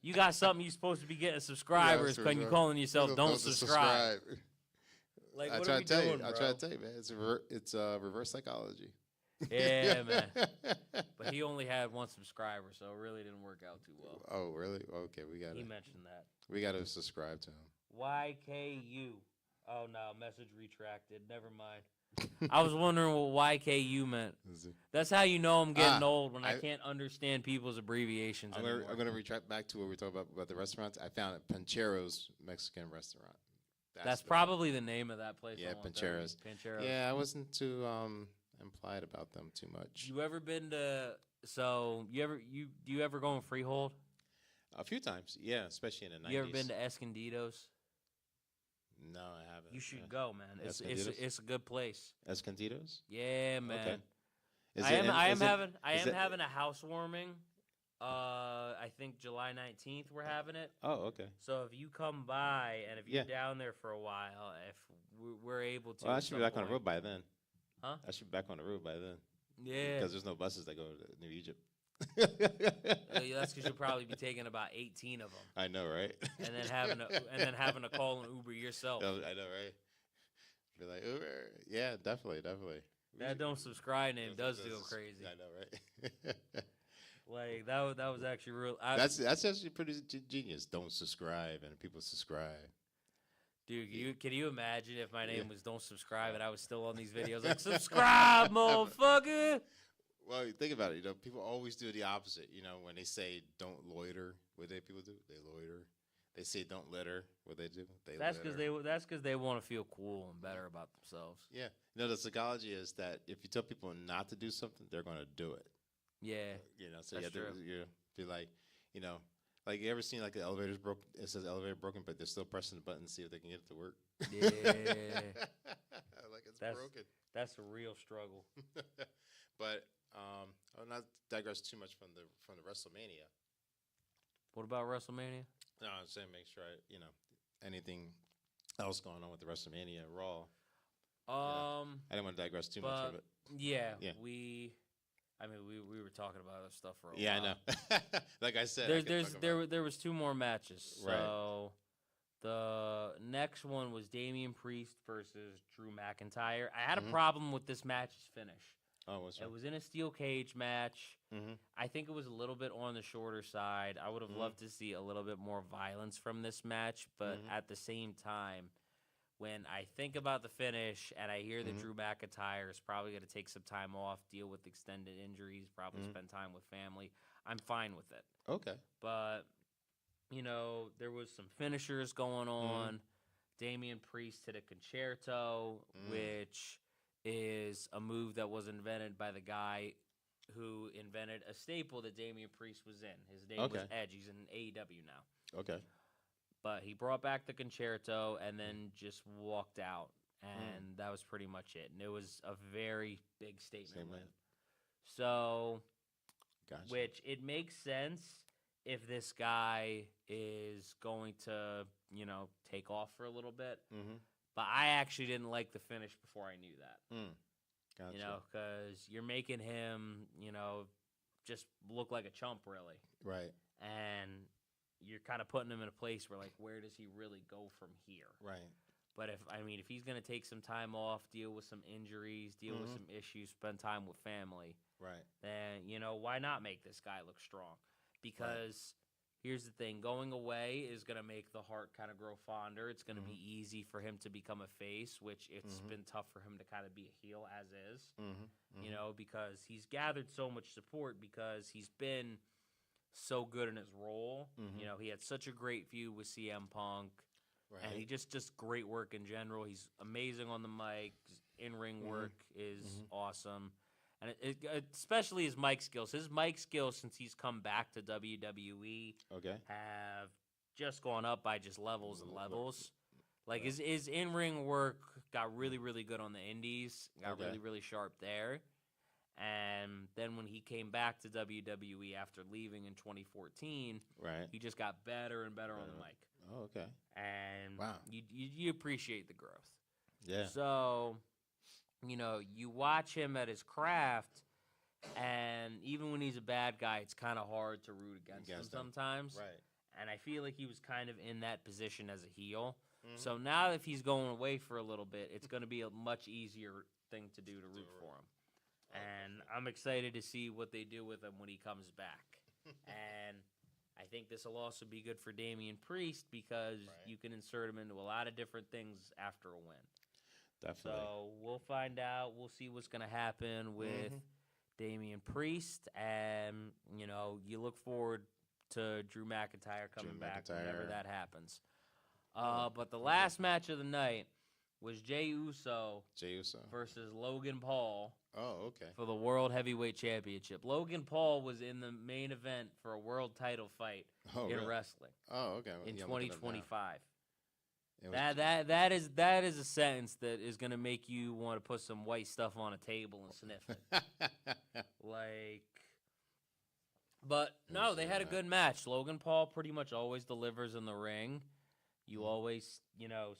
You got something you supposed to be getting subscribers, Yeah, when you calling yourself don't subscribe. Like, I what try are we to tell doing, you. I bro? try to tell you, man. It's reverse psychology. Yeah, man. But he only had one subscriber, so it really didn't work out too well. Oh, really? Okay, He mentioned that. we gotta subscribe to him. YKU. Oh, no, message retracted. Never mind. I was wondering what YKU meant. That's how you know I'm getting old, when I can't understand people's abbreviations anymore. I'm gonna retract back to what we were talking about the restaurants. I found it Panchero's Mexican restaurant. That's probably the name of that place. Yeah, on 130. Pancheros. Pancheros. Yeah, I wasn't too implied about them too much. You ever been to? So do you ever go in Freehold? A few times, yeah, especially in the 90s. You ever been to Escondido's? No, I haven't. You should go, man. Escondido's? It's a good place. Escondido's? Yeah, man. Okay. I am having a housewarming. I think July 19th we're having it. Oh, okay. So if you come by and if you're Yeah. down there for a while, if we're able to, Well, I at should be some back on the point- road by then. Huh? I should be back on the road by then. Yeah. Because there's no buses that go to New Egypt. That's because you'll probably be taking about 18 of them, I know, right? and then having to call an Uber yourself. I know, right? Be like, Uber. Yeah, definitely. That don't subscribe name does feel crazy. I know, right? Like that was actually real. That's actually pretty genius. Don't subscribe, and people subscribe. Dude, can you imagine if my name was Don't Subscribe and I was still on these videos like subscribe, motherfucker? Well, you think about it. People always do the opposite. When they say don't loiter, what do people do? They loiter. They say don't litter. What they do? They That's litter. because they want to feel cool and better about themselves. Yeah. The psychology is that if you tell people not to do something, they're going to do it. Yeah. So That's you have to be like, like you ever seen like the elevator's broken? It says elevator broken, but they're still pressing the button to see if they can get it to work. Yeah. Like it's That's- broken. That's a real struggle. But I'll not digress too much from the WrestleMania. What about WrestleMania? No, I'm saying make sure anything else going on with the WrestleMania Raw. I didn't want to digress too much of it. Yeah, Yeah. we were talking about other stuff for a Yeah, while. I know. Like I said, I could talk about- there was 2 more matches. Right. So the next one was Damian Priest versus Drew McIntyre. I had a problem with this match's finish. Oh, what's It wrong? was in a steel cage match. Mm-hmm. I think it was a little bit on the shorter side. I would have loved to see a little bit more violence from this match, but at the same time, when I think about the finish and I hear that Drew McIntyre is probably going to take some time off, deal with extended injuries, probably spend time with family, I'm fine with it. Okay. But, there was some finishers going on. Damian Priest hit a concerto, which is a move that was invented by the guy who invented a staple that Damian Priest was in. His name was Edge. He's in AEW now. Okay. But he brought back the concerto and then just walked out. And that was pretty much it. And it was a very big statement win. So, Gotcha. which it makes sense if this guy is going to, take off for a little bit. Mm-hmm. But I actually didn't like the finish before I knew that. Gotcha. Because you're making him, just look like a chump, really. Right. And you're kind of putting him in a place where, like, where does he really go from here? Right. But if he's going to take some time off, deal with some injuries, deal with some issues, spend time with family, right, then, why not make this guy look strong? Because here's the thing, going away is going to make the heart kind of grow fonder. It's going to be easy for him to become a face, which it's been tough for him to kind of be a heel as is, because he's gathered so much support because he's been so good in his role. He had such a great feud with CM Punk. right. And he just great work in general. He's amazing on the mic. His in-ring work is awesome. And especially his mic skills. His mic skills, since he's come back to WWE, have just gone up by just levels and levels. Like, his in-ring work got really, really good on the indies. Got really, really sharp there. And then when he came back to WWE after leaving in 2014, he just got better and better on the mic. Oh, okay. And wow, you appreciate the growth. Yeah. So, you watch him at his craft, and even when he's a bad guy, it's kind of hard to root against him sometimes. Right. And I feel like he was kind of in that position as a heel. So now if he's going away for a little bit, it's going to be a much easier thing to do to root for him. And I'm excited to see what they do with him when he comes back. And I think this will also be good for Damian Priest because you can insert him into a lot of different things after a win. Definitely. So we'll find out. We'll see what's going to happen with Damian Priest. And, you look forward to Drew McIntyre coming back whenever that happens. But the last match of the night was Jey Uso versus Logan Paul. Oh, okay. For the World Heavyweight Championship. Logan Paul was in the main event for a world title fight in wrestling. Oh, okay. In 2025. That is a sentence that is going to make you want to put some white stuff on a table and sniff it. But no, they had a good match. Logan Paul pretty much always delivers in the ring. You always,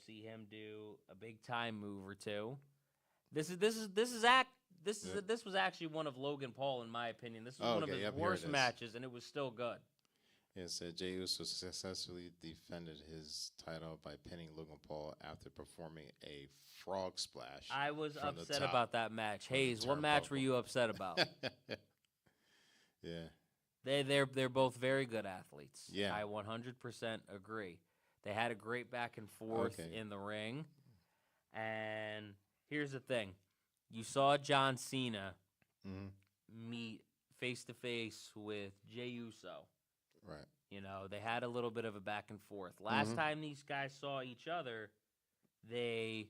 see him do a big time move or two. This was actually one of Logan Paul, in my opinion. This was one of his worst matches, and it was still good. It said Jey Uso successfully defended his title by pinning Logan Paul after performing a frog splash. I was upset about that match. Hayes, what match were you upset about? They're both very good athletes. Yeah, I 100% agree. They had a great back and forth in the ring. And here's the thing. You saw John Cena meet face-to-face with Jey Uso. Right. They had a little bit of a back and forth. Last time these guys saw each other, they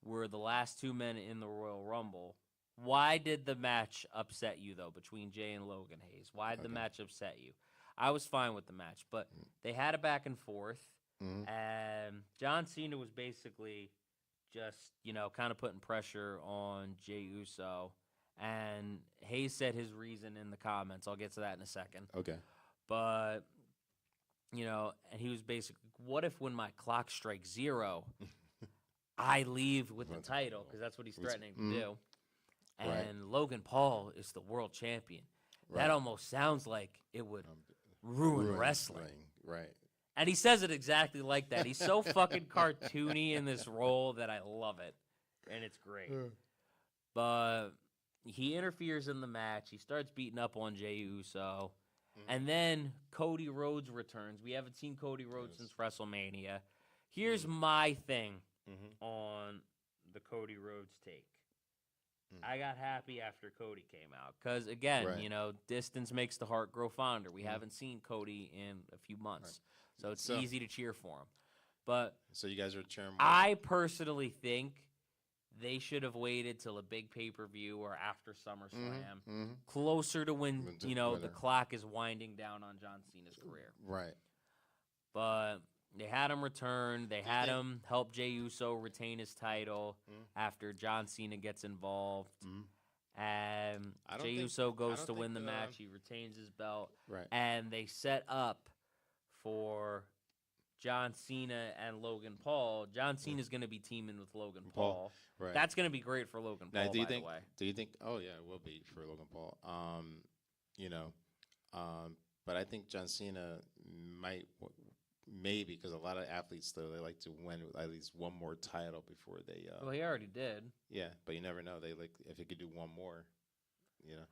were the last two men in the Royal Rumble. Why did the match upset you, though, between Jey and Logan, Hayes? Why did the match upset you? I was fine with the match, but they had a back and forth. And John Cena was basically just, kind of putting pressure on Jey Uso. And Hayes said his reason in the comments. I'll get to that in a second. Okay. But, and he was basically, what if when my clock strikes 0, I leave with the title? Because that's what he's threatening to do. And Logan Paul is the world champion. That almost sounds like it would ruin wrestling. Right. And he says it exactly like that. He's so fucking cartoony in this role that I love it. And it's great. But he interferes in the match. He starts beating up on Jey Uso. And then Cody Rhodes returns. We haven't seen Cody Rhodes since WrestleMania. Here's my thing on the Cody Rhodes take. I got happy after Cody came out. Because, again, distance makes the heart grow fonder. We haven't seen Cody in a few months. So it's easy to cheer for him. But so you guys are cheering more? I personally think they should have waited till a big pay-per-view or after SummerSlam, closer to when, the clock is winding down on John Cena's career. Right. But they had him return. They had him help Jey Uso retain his title after John Cena gets involved. And Jey Uso goes to win the match. He retains his belt. Right. And they set up for John Cena and Logan Paul. John Cena's going to be teaming with Logan Paul. Right. That's going to be great for Logan Paul, by the way. Do you think? Oh, yeah, it will be for Logan Paul. But I think John Cena might, maybe, because a lot of athletes, though, they like to win at least one more title before they. Well, he already did. Yeah, but you never know. They like if he could do one more, you know.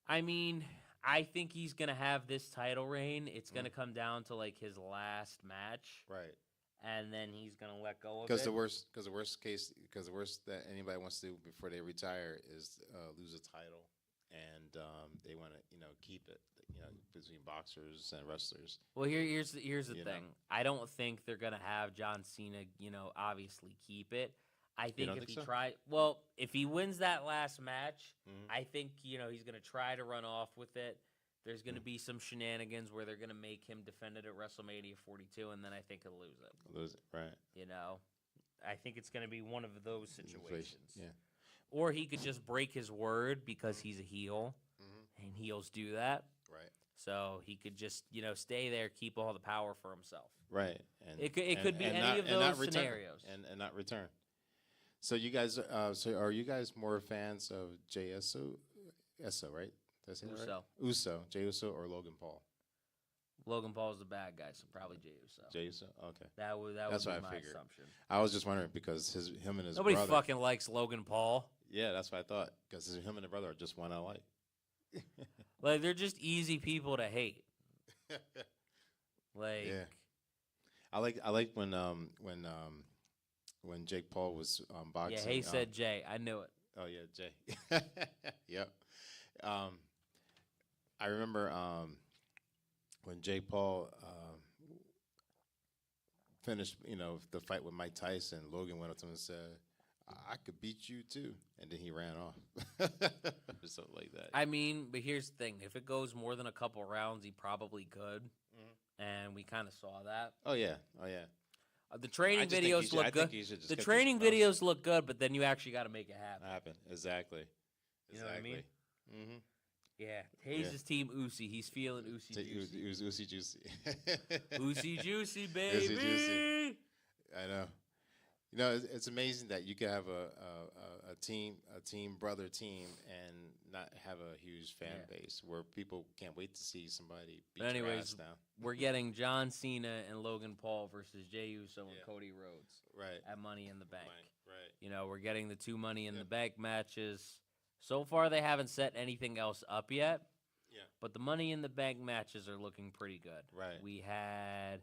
I mean, I think he's gonna have this title reign. It's gonna come down to like his last match, Right. and then he's gonna let go of it. Because the worst that anybody wants to do before they retire is lose a title, and they want to keep it, between boxers and wrestlers. Well, here's the thing. know. I don't think they're gonna have John Cena, obviously keep it. I think if don't think he so? if he wins that last match, Mhm. I think he's gonna try to run off with it. There's gonna be some shenanigans where they're gonna make him defend it at WrestleMania 42, and then I think he'll lose it. Lose it, right? I think it's gonna be one of those situations. Yeah. Or he could just break his word because he's a heel, Mm-hmm. and heels do that. Right. So he could just, stay there, keep all the power for himself. Right. And It could be any not, of and not those return. scenarios. And not return. So you guys, are you guys more fans of Jey Uso, right? Did I say that right? Uso. Jey Uso or Logan Paul? Logan Paul's the bad guy, so probably Jey Uso. Jey Uso, okay. That would That's be what I my figured. assumption. I was just wondering because him and his Nobody brother. fucking likes Logan Paul. Yeah, that's what I thought. Because him and his brother are just one I like. Like, they're just easy people to hate. Like, Yeah. I like when Jake Paul was boxing. yeah, he said Jay. I knew it. Oh yeah, Jay. Yep. I remember when Jake Paul finished, the fight with Mike Tyson. Logan went up to him and said, "I could beat you too," and then he ran off, or something like that. I mean, but here's the thing: if it goes more than a couple rounds, he probably could, and we kind of saw that. Oh yeah. The training videos look good. The The training videos look good, but then you actually got to make it happen. Exactly. You know what I mean? Mm-hmm. Yeah, Hayes' team Uzi. He's feeling Uzi juicy. Uzi juicy. Uzi juicy, baby. Uzi juicy. I know. It's amazing that you can have a brother team, and not have a huge fan base where people can't wait to see somebody beat your ass down. We're getting John Cena and Logan Paul versus Jey Uso and Cody Rhodes at Money in the Bank. Right. We're getting the 2 Money in the Bank matches. So far, they haven't set anything else up yet. Yeah. But the Money in the Bank matches are looking pretty good. Right. We had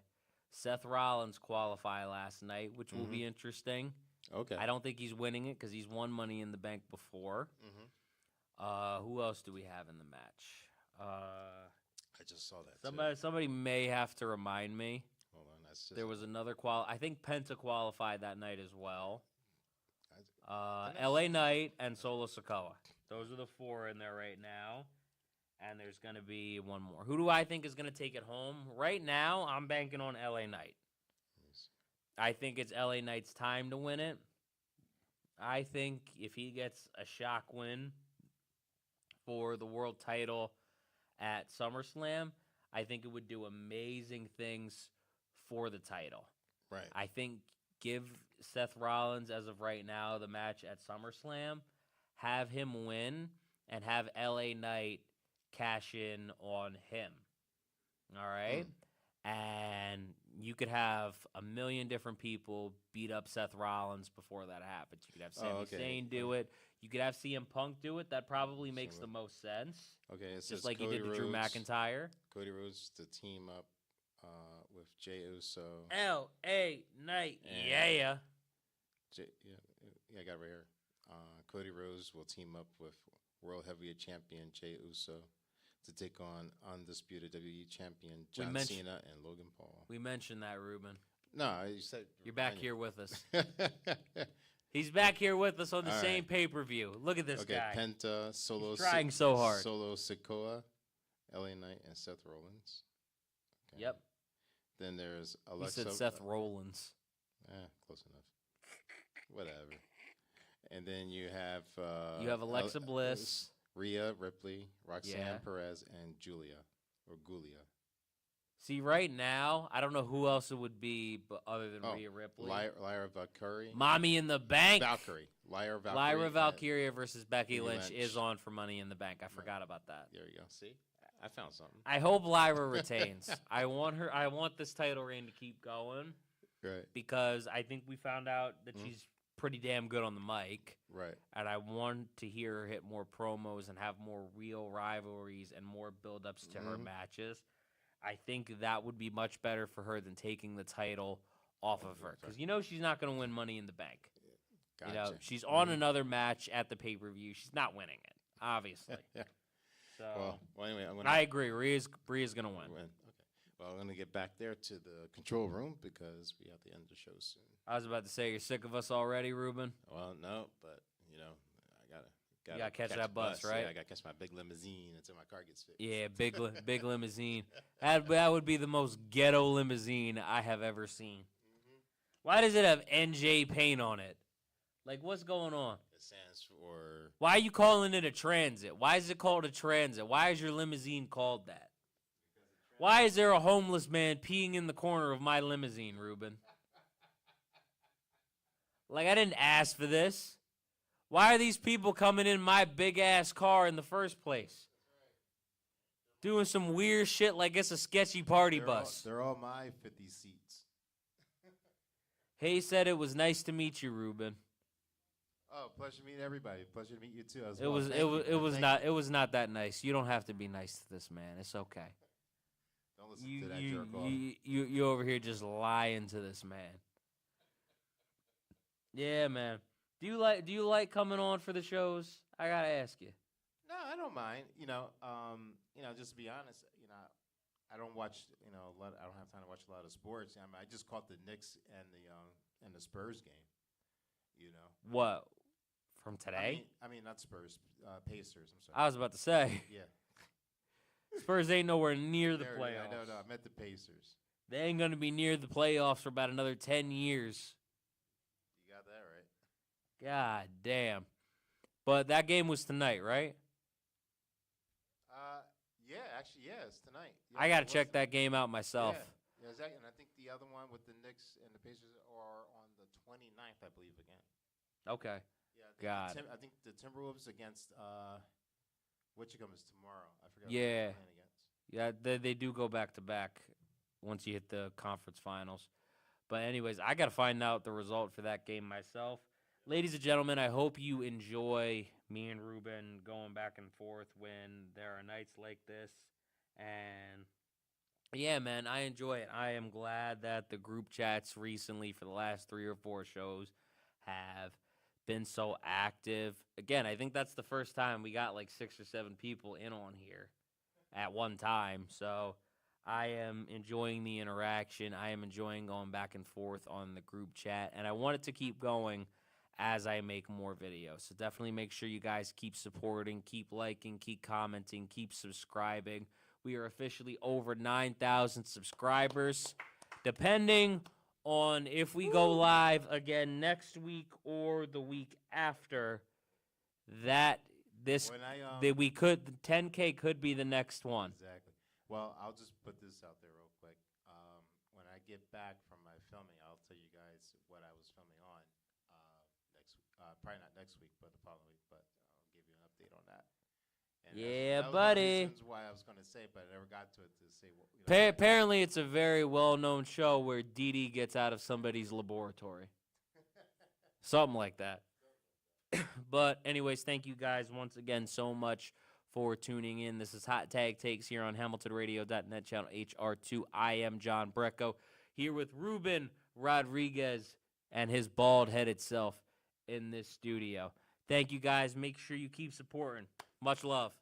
Seth Rollins qualify last night, which will be interesting. Okay. I don't think he's winning it because he's won Money in the Bank before. Who else do we have in the match? I just saw that. Somebody may have to remind me. Hold on. There was another I think Penta qualified that night as well. LA Knight and Solo Sikoa. Those are the 4 in there right now. And there's going to be one more. Who do I think is going to take it home? Right now, I'm banking on LA Knight. I think it's LA Knight's time to win it. I think if he gets a shock win for the world title at SummerSlam, I think it would do amazing things for the title. Right. I think give Seth Rollins, as of right now, the match at SummerSlam, have him win, and have LA Knight cash in on him. All right? And you could have a million different people beat up Seth Rollins before that happens. You could have Sami Zayn do it. You could have CM Punk do it. That probably makes the most sense. Okay, it just like Cody he did to Drew McIntyre. Cody Rhodes to team up with Jey Uso. LA Knight, yeah. I got it right here. Cody Rhodes will team up with World Heavyweight Champion Jey Uso to take on undisputed WWE Champion John Cena and Logan Paul. We mentioned that, Ruben. No, you said you're back here with us. He's back here with us on the same pay-per-view. Look at this guy. Okay, Penta, Solo. He's trying so hard. Solo Sikoa, LA Knight, and Seth Rollins. Okay. Yep. Then there's Alexa. He said Seth Rollins. Close enough. Whatever. And then you have Alexa Bliss, Rhea Ripley, Roxanne Perez, and Julia. See, right now, I don't know who else it would be, but other than Rhea Ripley. Lyra Valkyrie. Mommy in the Bank. Lyra Valkyrie. Lyra Valkyria versus Becky Lynch is on for Money in the Bank. I forgot about that. There you go. See? I found something. I hope Lyra retains. I want this title reign to keep going. Right. Because I think we found out that she's pretty damn good on the mic. Right. And I want to hear her hit more promos and have more real rivalries and more build-ups to her matches. I think that would be much better for her than taking the title off of her. Because she's not going to win Money in the Bank. Gotcha. She's on another match at the pay-per-view. She's not winning it, obviously. So, well, anyway, I agree. Rhea's going to win. Okay. Well, I'm going to get back there to the control room because we have to end the show soon. I was about to say, you're sick of us already, Ruben? Well, no, but, I got to gotta catch that bus, right? Yeah, I got to catch my big limousine until my car gets fixed. Yeah, big limousine. That would be the most ghetto limousine I have ever seen. Why does it have NJ paint on it? Like, what's going on? It stands for... Why are you calling it a transit? Why is it called a transit? Why is your limousine called that? Why is there a homeless man peeing in the corner of my limousine, Ruben? Like, I didn't ask for this. Why are these people coming in my big-ass car in the first place? Doing some weird shit like it's a sketchy party bus. They're all my 50 seats. Hay said it was nice to meet you, Ruben. Oh, pleasure to meet everybody. Pleasure to meet you too. It was not that nice. You don't have to be nice to this man. It's okay. Don't listen to that jerk off. You over here just lying to this man. Yeah, man. Do you like coming on for the shows? I gotta ask you. No, I don't mind. Just to be honest, I don't watch. I don't have time to watch a lot of sports. I mean, I just caught the Knicks and the Spurs game. What? From today? I mean, not Spurs, Pacers. I'm sorry. I was about to say. Yeah. Spurs ain't nowhere near the playoffs. No, I meant the Pacers. They ain't gonna be near the playoffs for about another 10 years. You got that right. God damn. But that game was tonight, right? Yeah, actually, it's tonight. Yeah, I gotta check that game out myself. Yeah, exactly. And I think the other one with the Knicks and the Pacers are on the 29th, I believe, again. Okay. Yeah, I I think the Timberwolves against Wichita is tomorrow. I forgot. Yeah. Who they're playing against. Yeah, they do go back to back once you hit the conference finals. But anyways, I got to find out the result for that game myself. Ladies and gentlemen, I hope you enjoy me and Ruben going back and forth when there are nights like this. And yeah, man, I enjoy it. I am glad that the group chats recently for the last 3 or 4 shows have been so active. Again, I think that's the first time we got like 6 or 7 people in on here at one time. So I am enjoying the interaction. I am enjoying going back and forth on the group chat. And I want it to keep going as I make more videos. So definitely make sure you guys keep supporting, keep liking, keep commenting, keep subscribing. We are officially over 9,000 subscribers. Depending on if we go live again next week or the week after, we could 10K could be the next one. Exactly. Well, I'll just put this out there real quick. When I get back from my filming, I'll tell you guys what I was filming on probably not next week, but the following week. But I'll give you an update on that. And yeah, that was buddy. One of the reasons why I was going to say it, but I never got to it to say what. Apparently, it's a very well-known show where Dee Dee gets out of somebody's laboratory. Something like that. But anyways, thank you guys once again so much for tuning in. This is Hot Tag Takes here on HamiltonRadio.net, channel HR2. I am John BRECKO, here with Ruben Rodriguez and his bald-headed self in this studio. Thank you guys. Make sure you keep supporting. Much love.